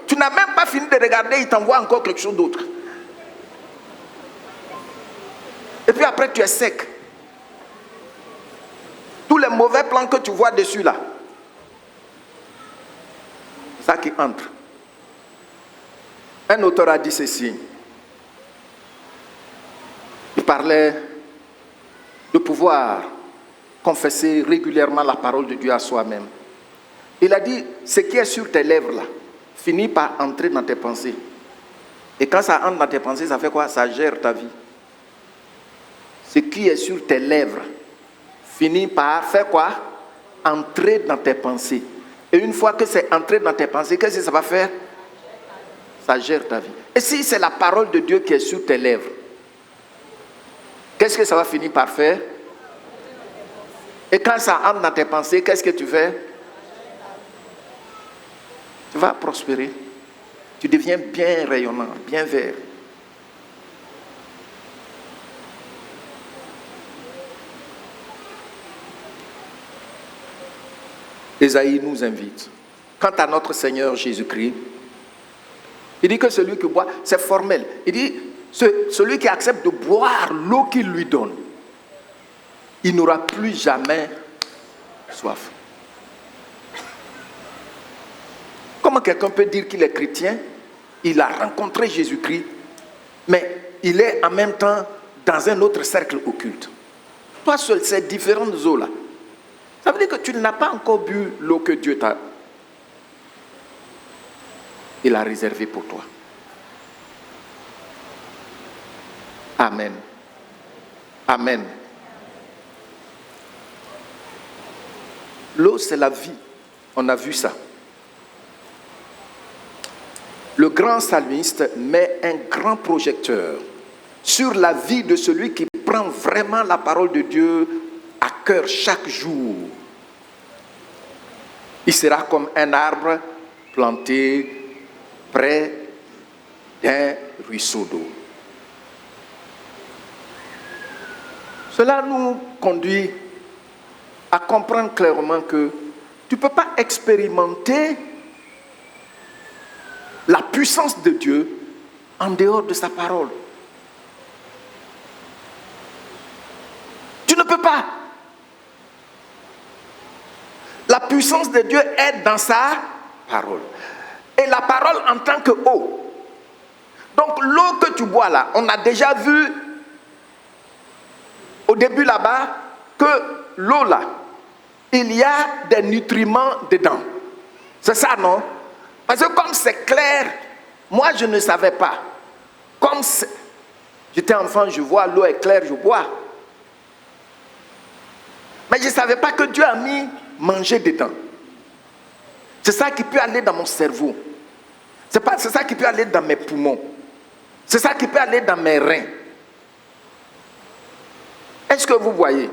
Tu n'as même pas fini de regarder, il t'envoie encore quelque chose d'autre. Et puis après, tu es sec. Tous les mauvais plans que tu vois dessus là, c'est ça qui entre. Un auteur a dit ceci. Il parlait de pouvoir confesser régulièrement la parole de Dieu à soi-même. Il a dit, ce qui est sur tes lèvres là, finit par entrer dans tes pensées. Et quand ça entre dans tes pensées, ça fait quoi? Ça gère ta vie. Ce qui est sur tes lèvres finit par faire quoi? Entrer dans tes pensées. Et une fois que c'est entré dans tes pensées, qu'est-ce que ça va faire? Ça gère ta vie. Et si c'est la parole de Dieu qui est sur tes lèvres, qu'est-ce que ça va finir par faire? Et quand ça entre dans tes pensées, qu'est-ce que tu fais? Tu vas prospérer. Tu deviens bien rayonnant, bien vert. Ésaïe nous invite. Quant à notre Seigneur Jésus-Christ, il dit que celui qui boit, c'est formel. Il dit, celui qui accepte de boire l'eau qu'il lui donne, il n'aura plus jamais soif. Comment quelqu'un peut dire qu'il est chrétien? Il a rencontré Jésus-Christ, mais il est en même temps dans un autre cercle occulte. Toi seul, ces différentes eaux-là, ça veut dire que tu n'as pas encore bu l'eau que Dieu il a réservée pour toi. Amen. Amen. L'eau, c'est la vie. On a vu ça. Le grand psalmiste met un grand projecteur sur la vie de celui qui prend vraiment la parole de Dieu à cœur chaque jour. Il sera comme un arbre planté près d'un ruisseau d'eau. Cela nous conduit à comprendre clairement que tu ne peux pas expérimenter la puissance de Dieu en dehors de sa parole. Tu ne peux pas. La puissance de Dieu est dans sa parole. Et la parole en tant que eau. Donc l'eau que tu bois là, on a déjà vu au début là-bas que l'eau là, il y a des nutriments dedans. C'est ça, non? Parce que comme c'est clair, moi je ne savais pas. Comme j'étais enfant, je vois l'eau est claire, je bois. Mais je ne savais pas que Dieu a mis manger dedans. C'est ça qui peut aller dans mon cerveau. C'est ça qui peut aller dans mes poumons. C'est ça qui peut aller dans mes reins. Est-ce que vous voyez?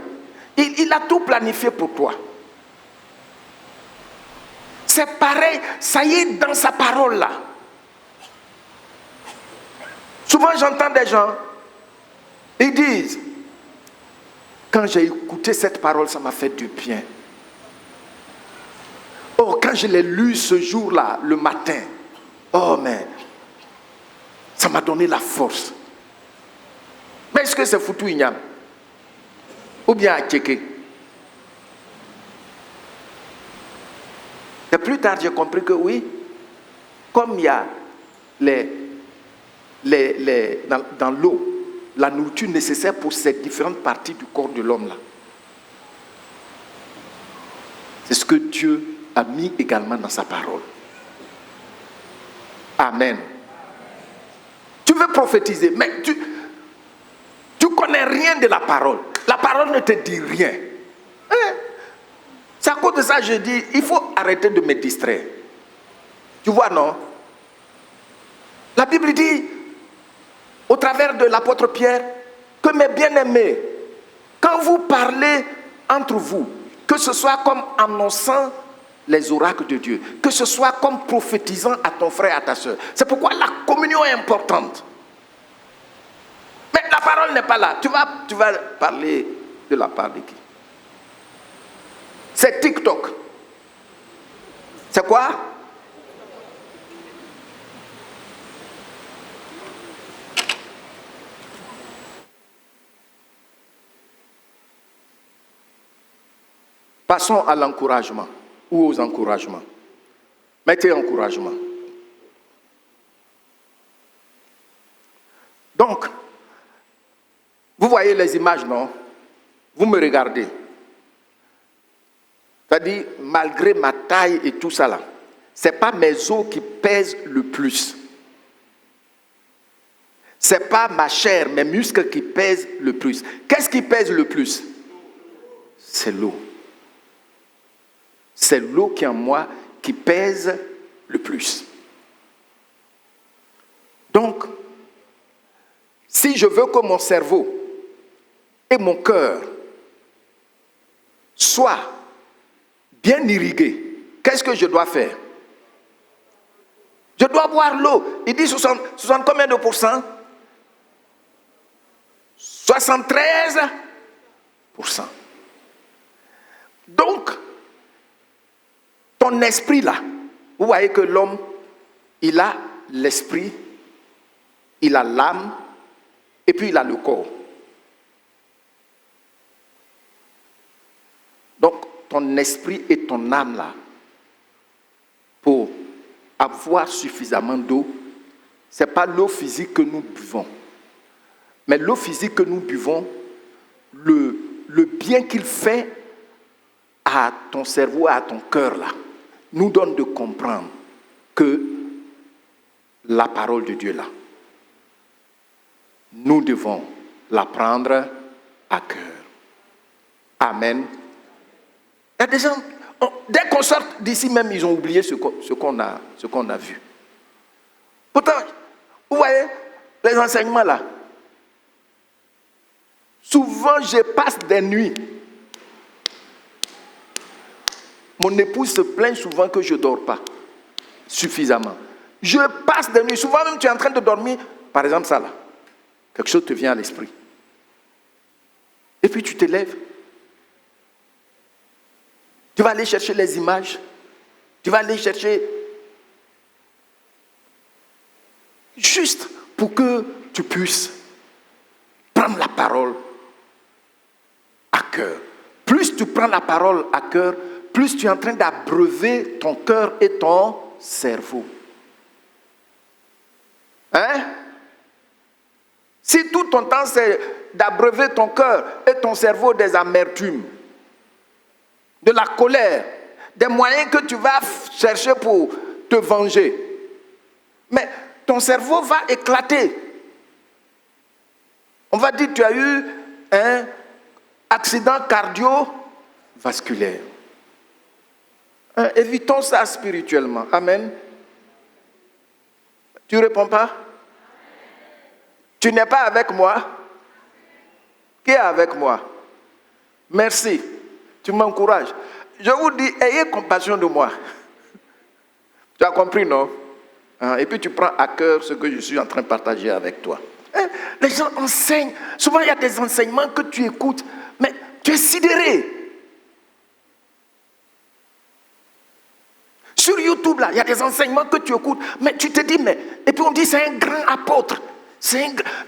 Il a tout planifié pour toi. C'est pareil, ça y est dans sa parole là. Souvent j'entends des gens, ils disent, quand j'ai écouté cette parole, ça m'a fait du bien. Oh, quand je l'ai lu ce jour-là, le matin, oh mais, ça m'a donné la force. Mais est-ce que c'est foutu igname? Ou bien à checker? Et plus tard, j'ai compris que oui, comme il y a dans l'eau, la nourriture nécessaire pour ces différentes parties du corps de l'homme là. C'est ce que Dieu a mis également dans sa parole. Amen. Tu veux prophétiser, mais tu connais rien de la parole. La parole ne te dit rien. C'est à cause de ça que je dis, il faut arrêter de me distraire. Tu vois, non? La Bible dit, au travers de l'apôtre Pierre, que mes bien-aimés, quand vous parlez entre vous, que ce soit comme annonçant les oracles de Dieu, que ce soit comme prophétisant à ton frère et à ta soeur. C'est pourquoi la communion est importante. Mais la parole n'est pas là. Tu vas parler de la part de qui? C'est TikTok. C'est quoi? Passons à l'encouragement ou aux encouragements. Mettez encouragement. Donc, vous voyez les images, non? Vous me regardez. C'est-à-dire, malgré ma taille et tout ça là, ce n'est pas mes os qui pèsent le plus. Ce n'est pas ma chair, mes muscles qui pèsent le plus. Qu'est-ce qui pèse le plus? c'est l'eau. C'est l'eau qui est en moi qui pèse le plus. Donc, si je veux que mon cerveau et mon cœur soient bien irrigués, qu'est-ce que je dois faire? Je dois boire l'eau. Il dit 60 combien de pourcents? 73%. Donc, ton esprit là, vous voyez que l'homme, il a l'esprit, il a l'âme, et puis il a le corps. Donc, ton esprit et ton âme là, pour avoir suffisamment d'eau, ce n'est pas l'eau physique que nous buvons. Mais l'eau physique que nous buvons, le bien qu'il fait à ton cerveau, à ton cœur là, nous donne de comprendre que la parole de Dieu là, nous devons la prendre à cœur. Amen. Il y a des gens, dès qu'on sort d'ici même, ils ont oublié ce qu'on a vu. Pourtant, vous voyez, les enseignements là, souvent je passe des nuits. Mon épouse se plaint souvent que je ne dors pas suffisamment. Je passe des nuits, souvent même tu es en train de dormir, par exemple ça là, quelque chose te vient à l'esprit. Et puis tu te lèves. Tu vas aller chercher les images. Tu vas aller chercher juste pour que tu puisses prendre la parole à cœur. Plus tu prends la parole à cœur, plus tu es en train d'abreuver ton cœur et ton cerveau. Hein? Si tout ton temps c'est d'abreuver ton cœur et ton cerveau des amertumes, de la colère, des moyens que tu vas chercher pour te venger, mais ton cerveau va éclater. On va dire que tu as eu un accident cardiovasculaire. Évitons ça spirituellement. Amen. Tu ne réponds pas? Tu n'es pas avec moi? Qui est avec moi? Merci. Tu m'encourages. Je vous dis, ayez compassion de moi. Tu as compris, non? Et puis tu prends à cœur ce que je suis en train de partager avec toi. Les gens enseignent. Souvent, il y a des enseignements que tu écoutes, mais tu es sidéré. Sur YouTube, là, il y a des enseignements que tu écoutes, mais tu te dis, mais... Et puis on dit, c'est un grand apôtre.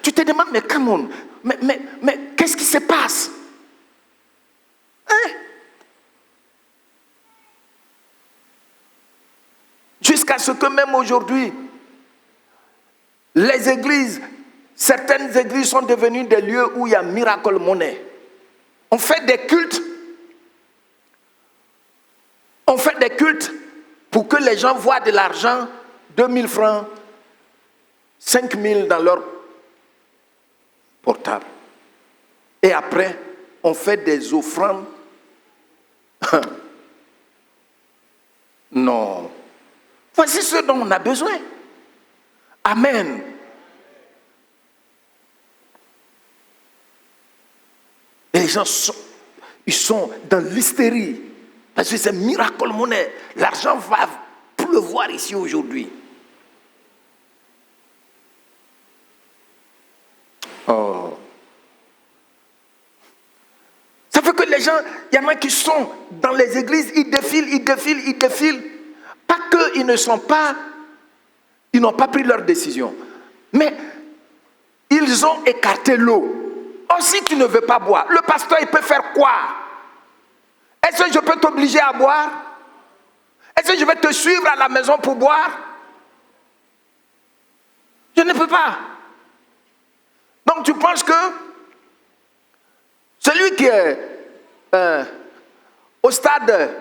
Tu te demandes, mais come on, mais qu'est-ce qui se passe? Hein? Jusqu'à ce que même aujourd'hui, les églises, certaines églises sont devenues des lieux où il y a miracle monnaie. On fait des cultes. On fait des cultes pour que les gens voient de l'argent, 2000 francs, 5000 dans leur portable. Et après, on fait des offrandes. Non. Voici ce dont on a besoin. Amen. Et les gens sont dans l'hystérie. Parce que c'est miracle monnaie. L'argent va pleuvoir ici aujourd'hui. Oh. Ça fait que les gens, il y en a qui sont dans les églises, ils défilent. Pas qu'ils ne sont pas, ils n'ont pas pris leur décision. Mais ils ont écarté l'eau. Oh, si tu ne veux pas boire, le pasteur, il peut faire quoi? Est-ce que je peux t'obliger à boire? Est-ce que je vais te suivre à la maison pour boire? Je ne peux pas. Donc tu penses que celui qui est au stade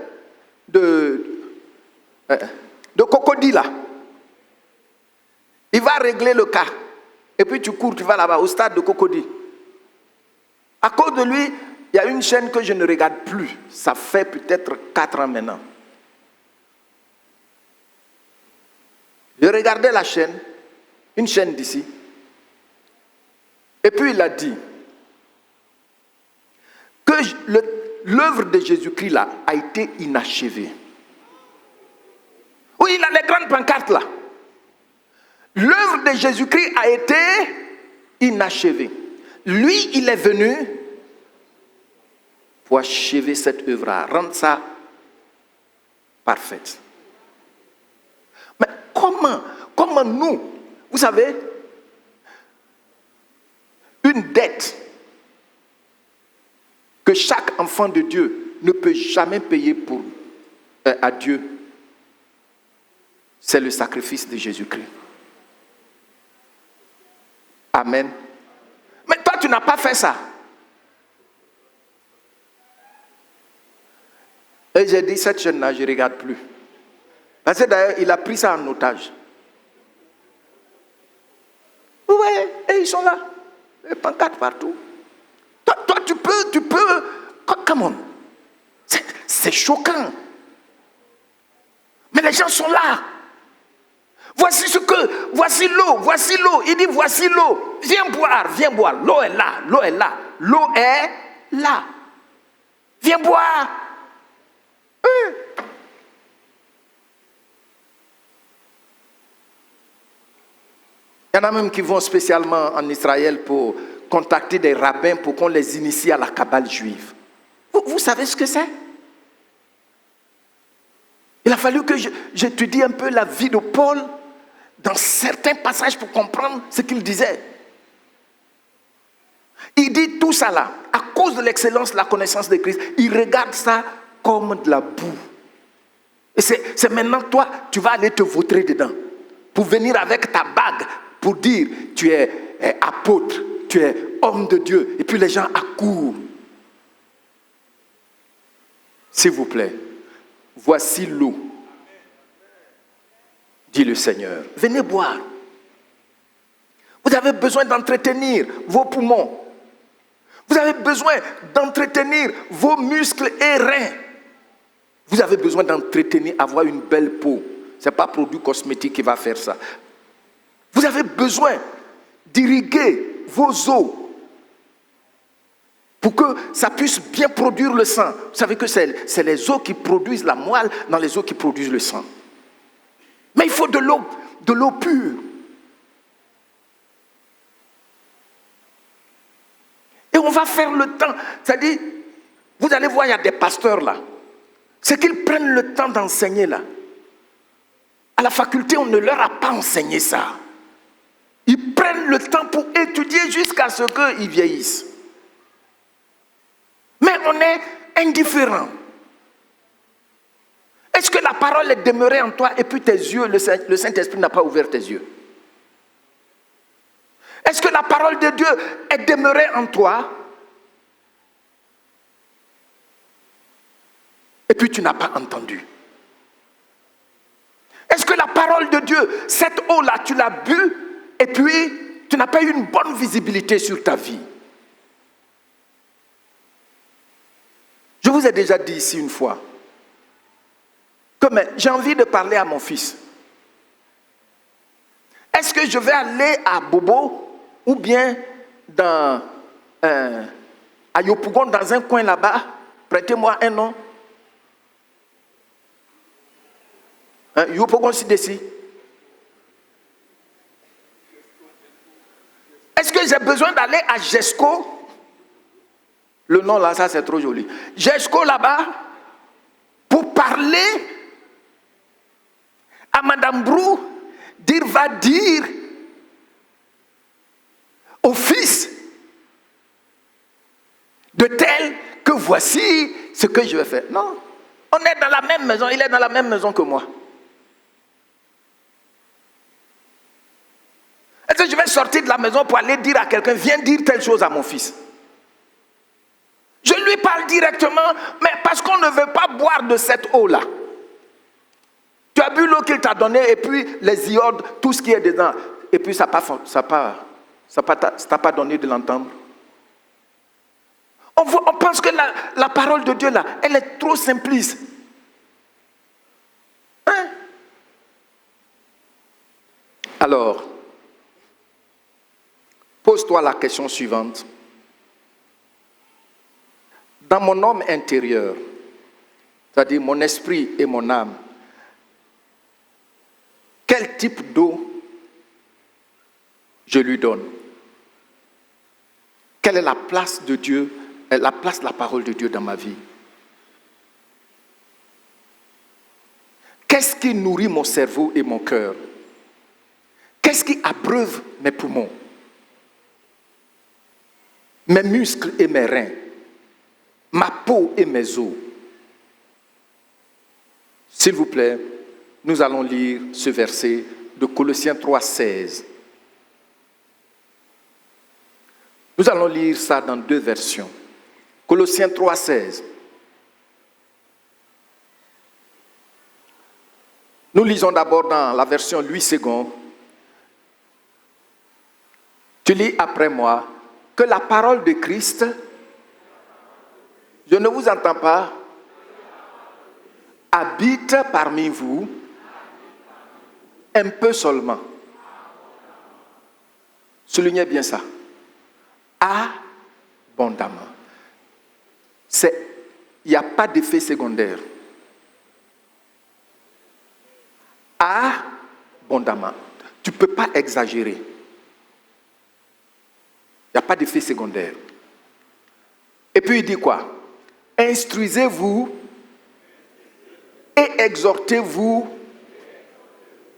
de Cocody là, il va régler le cas. Et puis tu cours, tu vas là-bas au stade de Cocody. À cause de lui, il y a une chaîne que je ne regarde plus. Ça fait peut-être 4 ans maintenant. Je regardais la chaîne, une chaîne d'ici. Et puis il a dit que l'œuvre de Jésus-Christ là a été inachevée. Oui, il a les grandes pancartes là. L'œuvre de Jésus-Christ a été inachevée. Lui, il est venu pour achever cette œuvre-là, rendre ça parfaite. Mais comment nous, vous savez, une dette que chaque enfant de Dieu ne peut jamais payer à Dieu, c'est le sacrifice de Jésus-Christ. Amen. Mais toi, tu n'as pas fait ça. Et j'ai dit, cette chaîne-là, je ne regarde plus. Parce que d'ailleurs, il a pris ça en otage. Oui, et ils sont là. Les pancartes partout. Toi, tu peux. Come on. C'est choquant. Mais les gens sont là. Voici l'eau. Il dit, voici l'eau. Viens boire. L'eau est là. L'eau est là. Viens boire. Il y en a même qui vont spécialement en Israël pour contacter des rabbins pour qu'on les initie à la Kabbale juive. Vous savez ce que c'est? Il a fallu que j'étudie un peu la vie de Paul dans certains passages pour comprendre ce qu'il disait. Il dit tout ça là, à cause de l'excellence de la connaissance de Christ, il regarde ça comme de la boue. Et c'est maintenant toi, tu vas aller te vautrer dedans pour venir avec ta bague pour dire tu es apôtre, tu es homme de Dieu. Et puis les gens accourent. S'il vous plaît, voici l'eau, dit le Seigneur. Venez boire. Vous avez besoin d'entretenir vos poumons. Vous avez besoin d'entretenir vos muscles et reins. Vous avez besoin d'entretenir, avoir une belle peau. Ce n'est pas produit cosmétique qui va faire ça. Vous avez besoin d'irriguer vos os pour que ça puisse bien produire le sang. Vous savez que c'est les os qui produisent la moelle dans les os qui produisent le sang. Mais il faut de l'eau pure. Et on va faire le temps. C'est-à-dire, vous allez voir, il y a des pasteurs là. C'est qu'ils prennent le temps d'enseigner là. À la faculté, on ne leur a pas enseigné ça. Ils prennent le temps pour étudier jusqu'à ce qu'ils vieillissent. Mais on est indifférent. Est-ce que la parole est demeurée en toi et puis tes yeux, le Saint-Esprit n'a pas ouvert tes yeux? Est-ce que la parole de Dieu est demeurée en toi et puis tu n'as pas entendu? Est-ce que la parole de Dieu, cette eau-là, tu l'as bu et puis tu n'as pas eu une bonne visibilité sur ta vie? Je vous ai déjà dit ici une fois que j'ai envie de parler à mon fils. Est-ce que je vais aller à Bobo ou bien à Yopougon, dans un coin là-bas? Prêtez-moi un nom. Yopougon, c'est d'ici. Est-ce que j'ai besoin d'aller à Gesco? Le nom là, ça c'est trop joli. Gesco là-bas, pour parler à Madame Brou, va dire au fils de tel que voici ce que je vais faire. Non, on est dans la même maison, il est dans la même maison que moi. Est-ce que je vais sortir de la maison pour aller dire à quelqu'un, viens dire telle chose à mon fils? Je lui parle directement, mais parce qu'on ne veut pas boire de cette eau-là. Tu as bu l'eau qu'il t'a donnée et puis les iodes, tout ce qui est dedans. Et puis ça t'a pas donné de l'entendre. On pense que la parole de Dieu, là, elle est trop simpliste. Hein? Alors, pose-toi la question suivante. Dans mon homme intérieur, c'est-à-dire mon esprit et mon âme, quel type d'eau je lui donne? Quelle est la place de Dieu, la place de la parole de Dieu dans ma vie? Qu'est-ce qui nourrit mon cerveau et mon cœur? Qu'est-ce qui abreuve mes poumons, mes muscles et mes reins, ma peau et mes os? S'il vous plaît, nous allons lire ce verset de Colossiens 3,16. Nous allons lire ça dans deux versions. Colossiens 3,16. Nous lisons d'abord dans la version Louis II. Tu lis après moi que la parole de Christ, je ne vous entends pas, habite parmi vous un peu seulement. Soulignez bien ça. Abondamment. Il n'y a pas d'effet secondaire. Abondamment. Tu ne peux pas exagérer. Il n'y a pas d'effet secondaire. Et puis il dit quoi? Instruisez-vous et exhortez-vous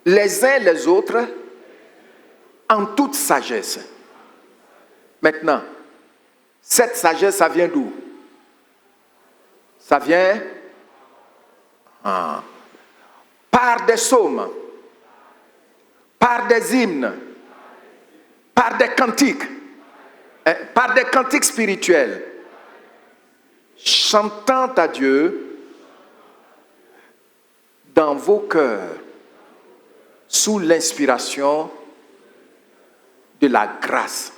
les uns les autres en toute sagesse. Maintenant, cette sagesse, ça vient d'où? Ça vient par des psaumes, par des hymnes, par des cantiques spirituels, chantant à Dieu dans vos cœurs sous l'inspiration de la grâce.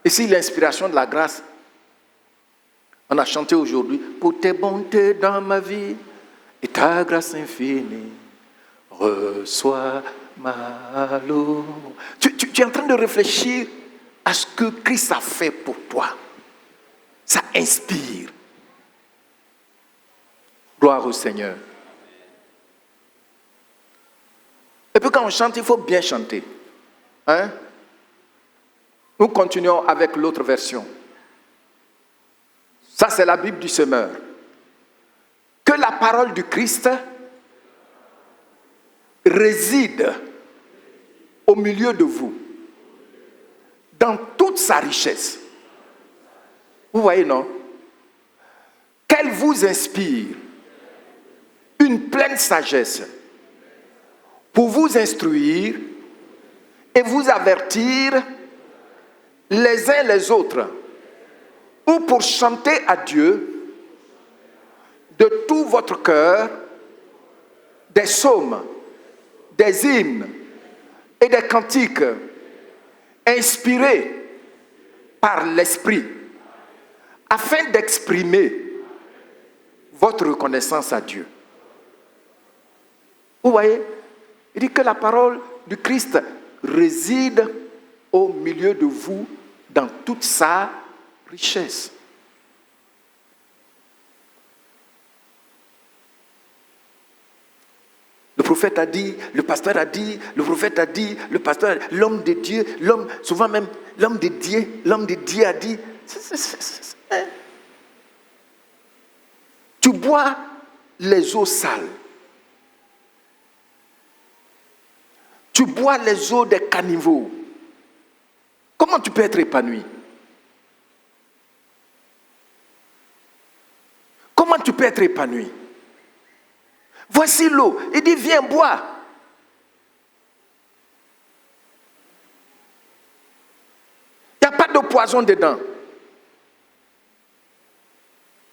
Ici, l'inspiration de la grâce, on a chanté aujourd'hui, pour tes bontés dans ma vie et ta grâce infinie, reçois ma louange. Tu es en train de réfléchir à ce que Christ a fait pour toi. Ça inspire. Gloire au Seigneur. Et puis quand on chante, il faut bien chanter. Hein? Nous continuons avec l'autre version. Ça, c'est la Bible du semeur. Que la parole du Christ réside au milieu de vous, dans toute sa richesse. Vous voyez, non? Qu'elle vous inspire une pleine sagesse pour vous instruire et vous avertir les uns les autres, ou pour chanter à Dieu de tout votre cœur des psaumes, des hymnes et des cantiques inspirés par l'Esprit, afin d'exprimer votre reconnaissance à Dieu. Vous voyez, il dit que la parole du Christ réside au milieu de vous dans toute sa richesse. Le prophète a dit, le pasteur a dit, le prophète a dit, le pasteur, l'homme de Dieu, l'homme, souvent même l'homme de Dieu a dit. Tu bois les eaux sales. Tu bois les eaux des caniveaux. Comment tu peux être épanoui? Comment tu peux être épanoui? Voici l'eau. Il dit, viens boire. Il n'y a pas de poison dedans.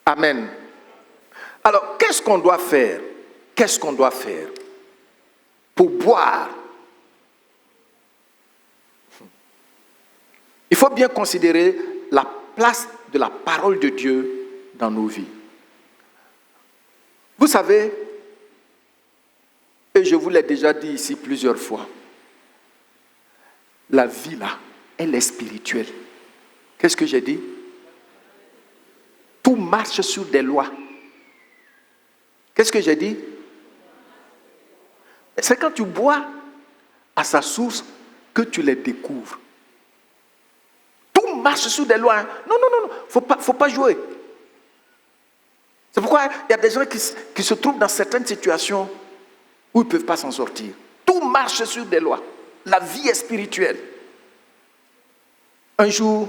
Amen. Alors, qu'est-ce qu'on doit faire? Qu'est-ce qu'on doit faire pour boire? Il faut bien considérer la place de la parole de Dieu dans nos vies. Vous savez, et je vous l'ai déjà dit ici plusieurs fois, la vie là, elle est spirituelle. Qu'est-ce que j'ai dit? Tout marche sur des lois. Qu'est-ce que j'ai dit? C'est quand tu bois à sa source que tu les découvres. Tout marche sur des lois. Non, faut pas jouer. C'est pourquoi il y a des gens qui se trouvent dans certaines situations où ils ne peuvent pas s'en sortir. Tout marche sur des lois. La vie est spirituelle. Un jour,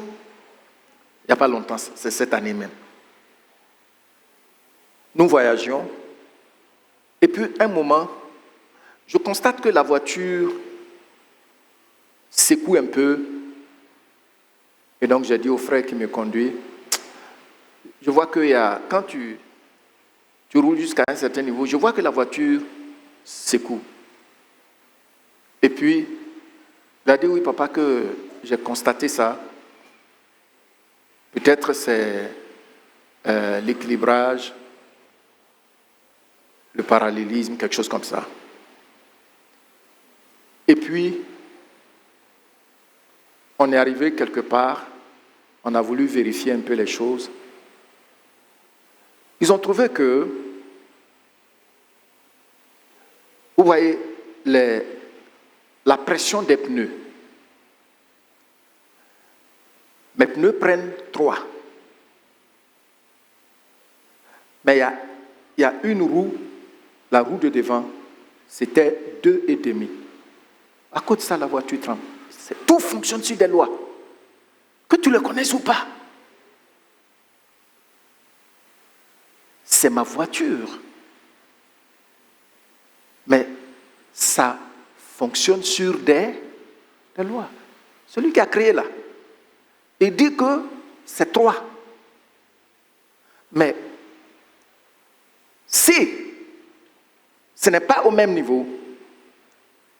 il n'y a pas longtemps, c'est cette année même, nous voyagions, et puis un moment, je constate que la voiture secoue un peu, et donc j'ai dit au frère qui me conduit, je vois que quand tu roules jusqu'à un certain niveau, je vois que la voiture secoue. Et puis, il a dit, oui papa, que j'ai constaté ça. Peut-être c'est l'équilibrage, le parallélisme, quelque chose comme ça. Et puis, on est arrivé quelque part, on a voulu vérifier un peu les choses. Ils ont trouvé que, vous voyez, la pression des pneus. Mes pneus prennent 3. Mais il y a une roue, la roue de devant, c'était 2,5. À cause de ça, la voiture tremble. Tout fonctionne sur des lois. Que tu le connaisses ou pas. C'est ma voiture. Mais ça fonctionne sur des lois. Celui qui a créé là, il dit que c'est 3. Mais si ce n'est pas au même niveau,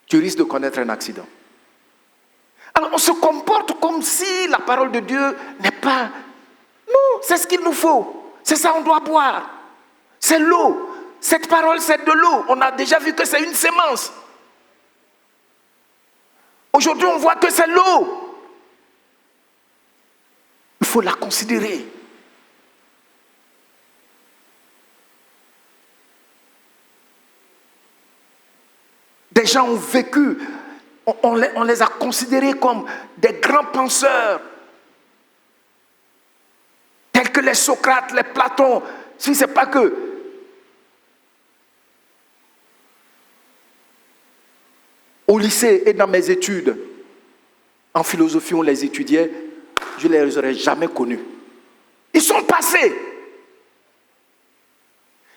tu risques de connaître un accident. Alors on se comporte comme si la parole de Dieu n'est pas... Non, c'est ce qu'il nous faut. C'est ça qu'on doit boire. C'est l'eau. Cette parole, c'est de l'eau. On a déjà vu que c'est une sémence. Aujourd'hui, on voit que c'est l'eau. Il faut la considérer. Des gens ont vécu, on les a considérés comme des grands penseurs, tels que les Socrates, les Platon. Si ce n'est pas que au lycée et dans mes études, en philosophie, on les étudiait, je ne les aurais jamais connus. Ils sont passés.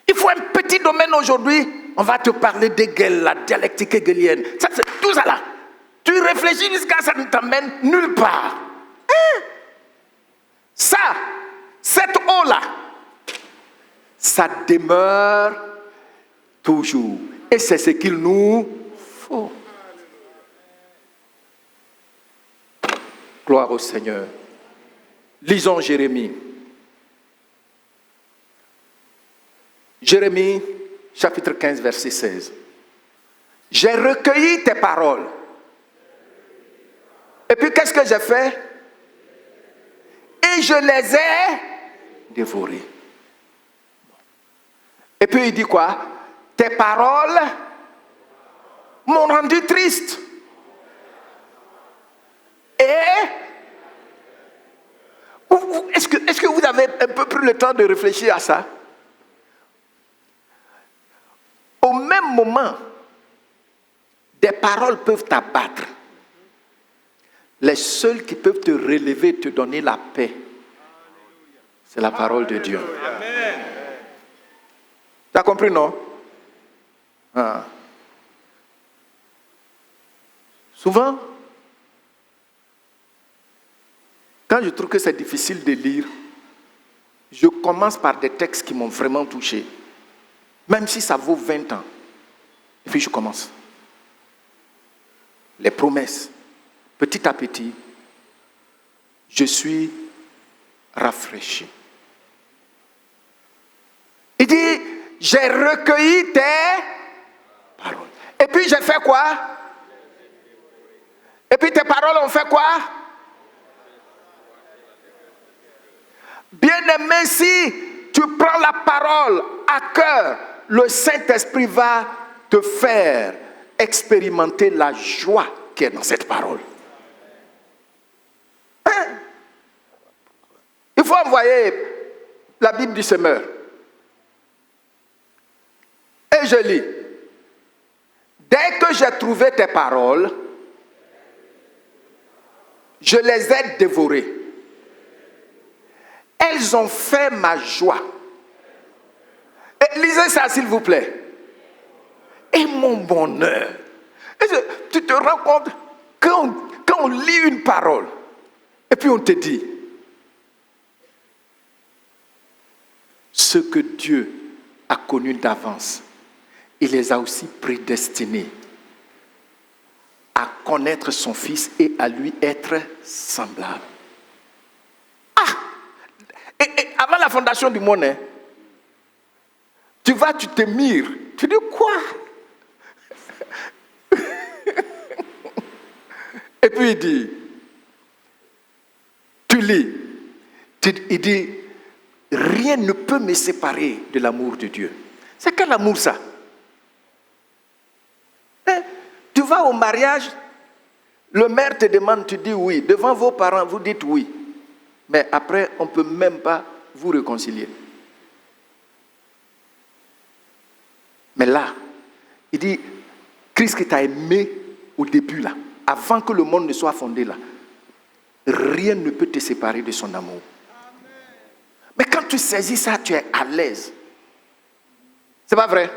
Il faut un petit domaine aujourd'hui, on va te parler d'Hegel, la dialectique hegelienne. Ça, c'est tout ça là. Tu réfléchis jusqu'à ça ne t'emmène nulle part. Ça, cette eau-là, ça demeure toujours. Et c'est ce qu'il nous faut. Gloire au Seigneur. Lisons Jérémie. Jérémie, chapitre 15, verset 16. J'ai recueilli tes paroles. Et puis qu'est-ce que j'ai fait? Et je les ai dévorées. Et puis il dit quoi? Tes paroles m'ont rendu triste. Et est-ce que vous avez un peu pris le temps de réfléchir à ça? Au même moment, des paroles peuvent t'abattre. Les seuls qui peuvent te relever, te donner la paix, c'est la parole de Dieu. Amen. Tu as compris, non? Souvent, quand je trouve que c'est difficile de lire, je commence par des textes qui m'ont vraiment touché. Même si ça vaut 20 ans. Et puis je commence. Les promesses. Petit à petit, je suis rafraîchi. Il dit, j'ai recueilli tes paroles. Et puis j'ai fait quoi? Et puis tes paroles ont fait quoi? Bien-aimé, si tu prends la parole à cœur, le Saint-Esprit va te faire expérimenter la joie qui est dans cette parole. Hein? Il faut envoyer la Bible du semeur. Et je lis. Dès que j'ai trouvé tes paroles, je les ai dévorées. Elles ont fait ma joie. Et lisez ça s'il vous plaît. Et mon bonheur. Et tu te rends compte quand on lit une parole et puis on te dit ce que Dieu a connu d'avance, il les a aussi prédestinés à connaître son Fils et à lui être semblable. Ah! Et avant la fondation du monde, tu te mires, tu dis quoi? Et puis il dit, tu lis, il dit, rien ne peut me séparer de l'amour de Dieu. C'est quel amour ça? Tu vas au mariage, le maire te demande, tu dis oui. Devant vos parents, vous dites oui. Mais après, on ne peut même pas vous réconcilier. Mais là, il dit, Christ qui t'a aimé au début là, avant que le monde ne soit fondé là, rien ne peut te séparer de son amour. Amen. Mais quand tu saisis ça, tu es à l'aise. C'est pas vrai?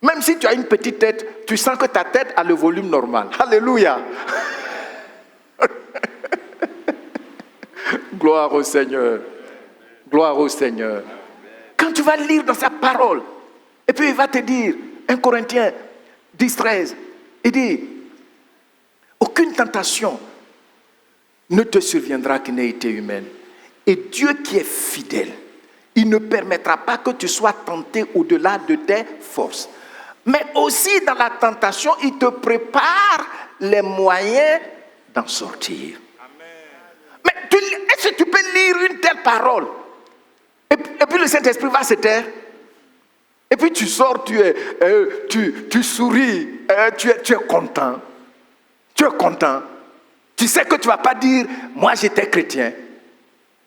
Même si tu as une petite tête, tu sens que ta tête a le volume normal. Alléluia. Gloire au Seigneur. Gloire au Seigneur. Quand tu vas lire dans sa parole, et puis il va te dire, 1 Corinthiens 10, 13, il dit, aucune tentation ne te surviendra qui n'ait été humaine. Et Dieu qui est fidèle, il ne permettra pas que tu sois tenté au-delà de tes forces. Mais aussi dans la tentation, il te prépare les moyens d'en sortir. Amen. Mais est-ce que tu peux lire une telle parole et puis le Saint-Esprit va se taire? Et puis tu sors, tu souris, tu es content. Tu es content. Tu sais que tu ne vas pas dire, moi j'étais chrétien.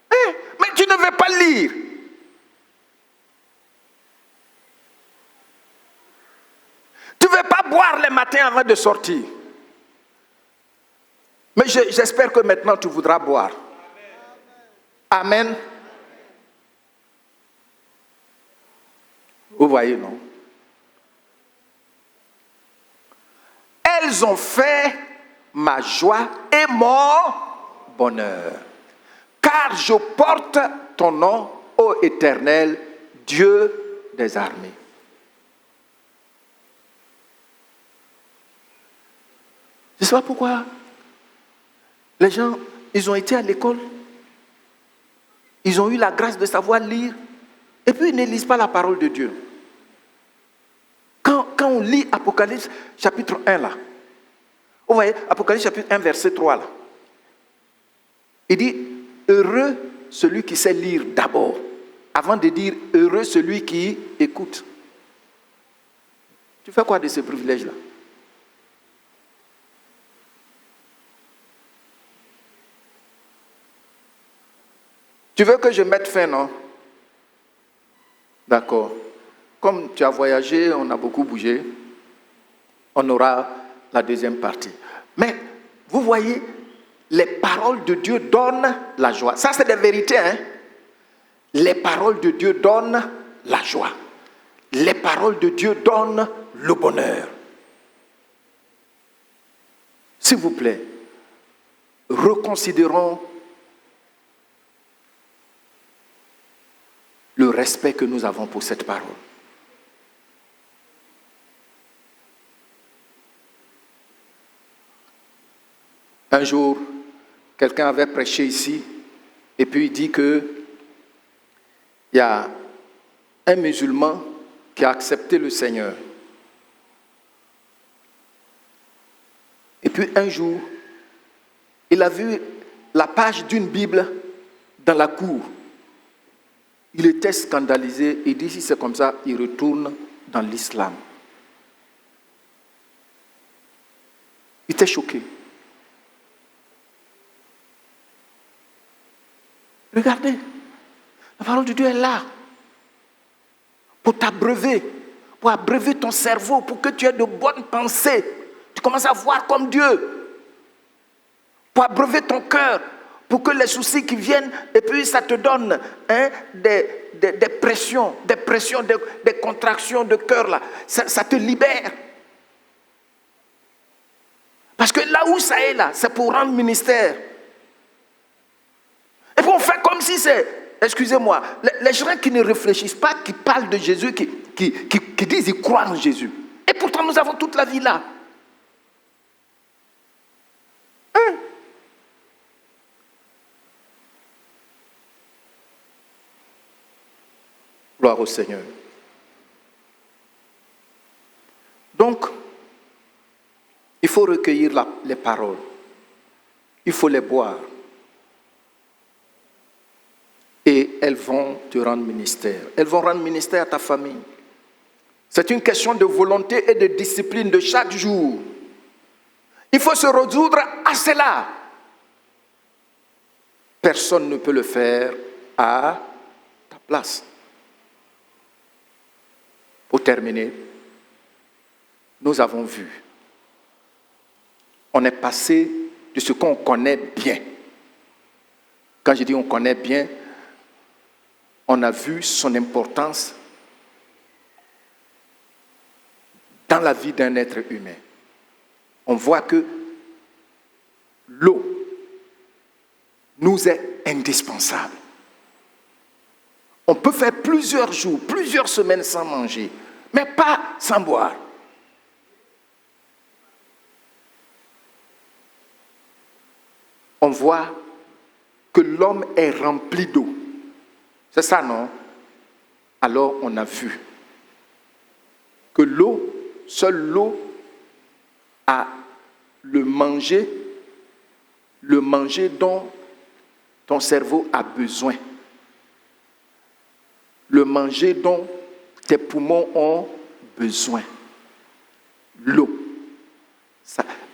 Mais tu ne veux pas lire. Tu ne veux pas boire les matins avant de sortir. Mais j'espère que maintenant tu voudras boire. Amen. Vous voyez, non? Elles ont fait ma joie et mon bonheur. Car je porte ton nom, ô Éternel, Dieu des armées. Je ne sais pas pourquoi les gens, ils ont été à l'école, ils ont eu la grâce de savoir lire, et puis ils ne lisent pas la parole de Dieu. Quand on lit Apocalypse chapitre 1 là, vous voyez, Apocalypse chapitre 1 verset 3 là, il dit, heureux celui qui sait lire d'abord, avant de dire heureux celui qui écoute. Tu fais quoi de ce privilège là? Tu veux que je mette fin, non? D'accord. Comme tu as voyagé, on a beaucoup bougé, on aura la deuxième partie. Mais, vous voyez, les paroles de Dieu donnent la joie. Ça, c'est des vérités, hein? Les paroles de Dieu donnent la joie. Les paroles de Dieu donnent le bonheur. S'il vous plaît, reconsidérons le respect que nous avons pour cette parole. Un jour, quelqu'un avait prêché ici Et puis il dit qu'il y a un musulman qui a accepté le Seigneur. Et puis un jour, il a vu la page d'une Bible dans la cour. Il était scandalisé. Il dit, si c'est comme ça, il retourne dans l'islam. Il était choqué. Regardez, la parole de Dieu est là pour t'abreuver, pour abreuver ton cerveau, pour que tu aies de bonnes pensées. Tu commences à voir comme Dieu. Pour abreuver ton cœur, pour que les soucis qui viennent, et puis ça te donne des pressions, des contractions de cœur là. Ça te libère. Parce que là où ça est là, c'est pour rendre ministère. Et puis on fait comme si c'est, excusez-moi, les gens qui ne réfléchissent pas, qui parlent de Jésus, qui disent qu'ils croient en Jésus. Et pourtant nous avons toute la vie là. Hein? Gloire au Seigneur. Donc, il faut recueillir les paroles. Il faut les boire. Et elles vont te rendre ministère. Elles vont rendre ministère à ta famille. C'est une question de volonté et de discipline de chaque jour. Il faut se résoudre à cela. Personne ne peut le faire à ta place. Pour terminer, nous avons vu. On est passé de ce qu'on connaît bien. Quand je dis on connaît bien, on a vu son importance dans la vie d'un être humain. On voit que l'eau nous est indispensable. On peut faire plusieurs jours, plusieurs semaines sans manger, mais pas sans boire. On voit que l'homme est rempli d'eau. C'est ça, non? Alors on a vu que l'eau, seule l'eau a le manger dont ton cerveau a besoin. Le manger dont tes poumons ont besoin. L'eau.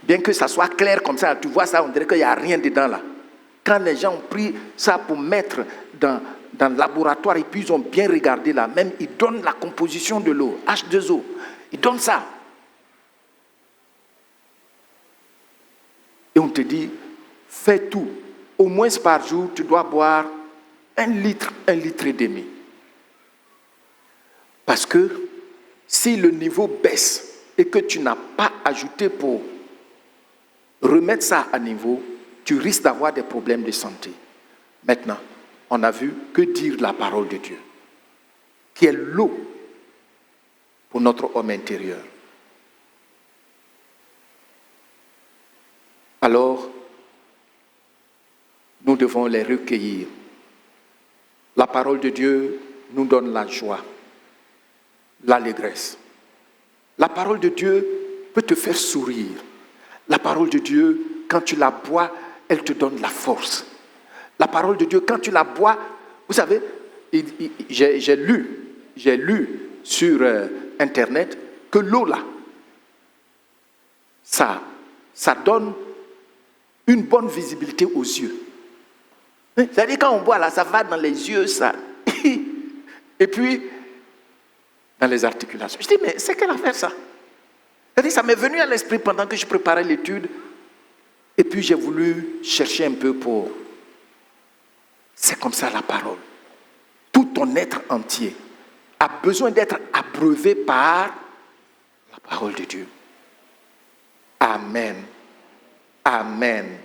Bien que ça soit clair comme ça, tu vois ça, on dirait qu'il n'y a rien dedans là. Quand les gens ont pris ça pour mettre dans le laboratoire et puis ils ont bien regardé là, même ils donnent la composition de l'eau, H2O. Ils donnent ça. Et on te dit, fais tout. Au moins par jour, tu dois boire 1 litre et demi. Parce que si le niveau baisse et que tu n'as pas ajouté pour remettre ça à niveau, tu risques d'avoir des problèmes de santé. Maintenant, on a vu que dire la parole de Dieu, qui est l'eau pour notre homme intérieur. Alors, nous devons les recueillir. La parole de Dieu nous donne la joie, l'allégresse. La parole de Dieu peut te faire sourire. La parole de Dieu, quand tu la bois, elle te donne la force. La parole de Dieu, quand tu la bois, vous savez, j'ai lu sur Internet que l'eau là, ça donne une bonne visibilité aux yeux. C'est-à-dire quand on boit là, ça va dans les yeux, ça. Et puis, dans les articulations. Je dis, mais c'est quelle affaire ça? C'est-à-dire, ça m'est venu à l'esprit pendant que je préparais l'étude. Et puis, j'ai voulu chercher un peu pour... C'est comme ça la parole. Tout ton être entier a besoin d'être abreuvé par la parole de Dieu. Amen. Amen.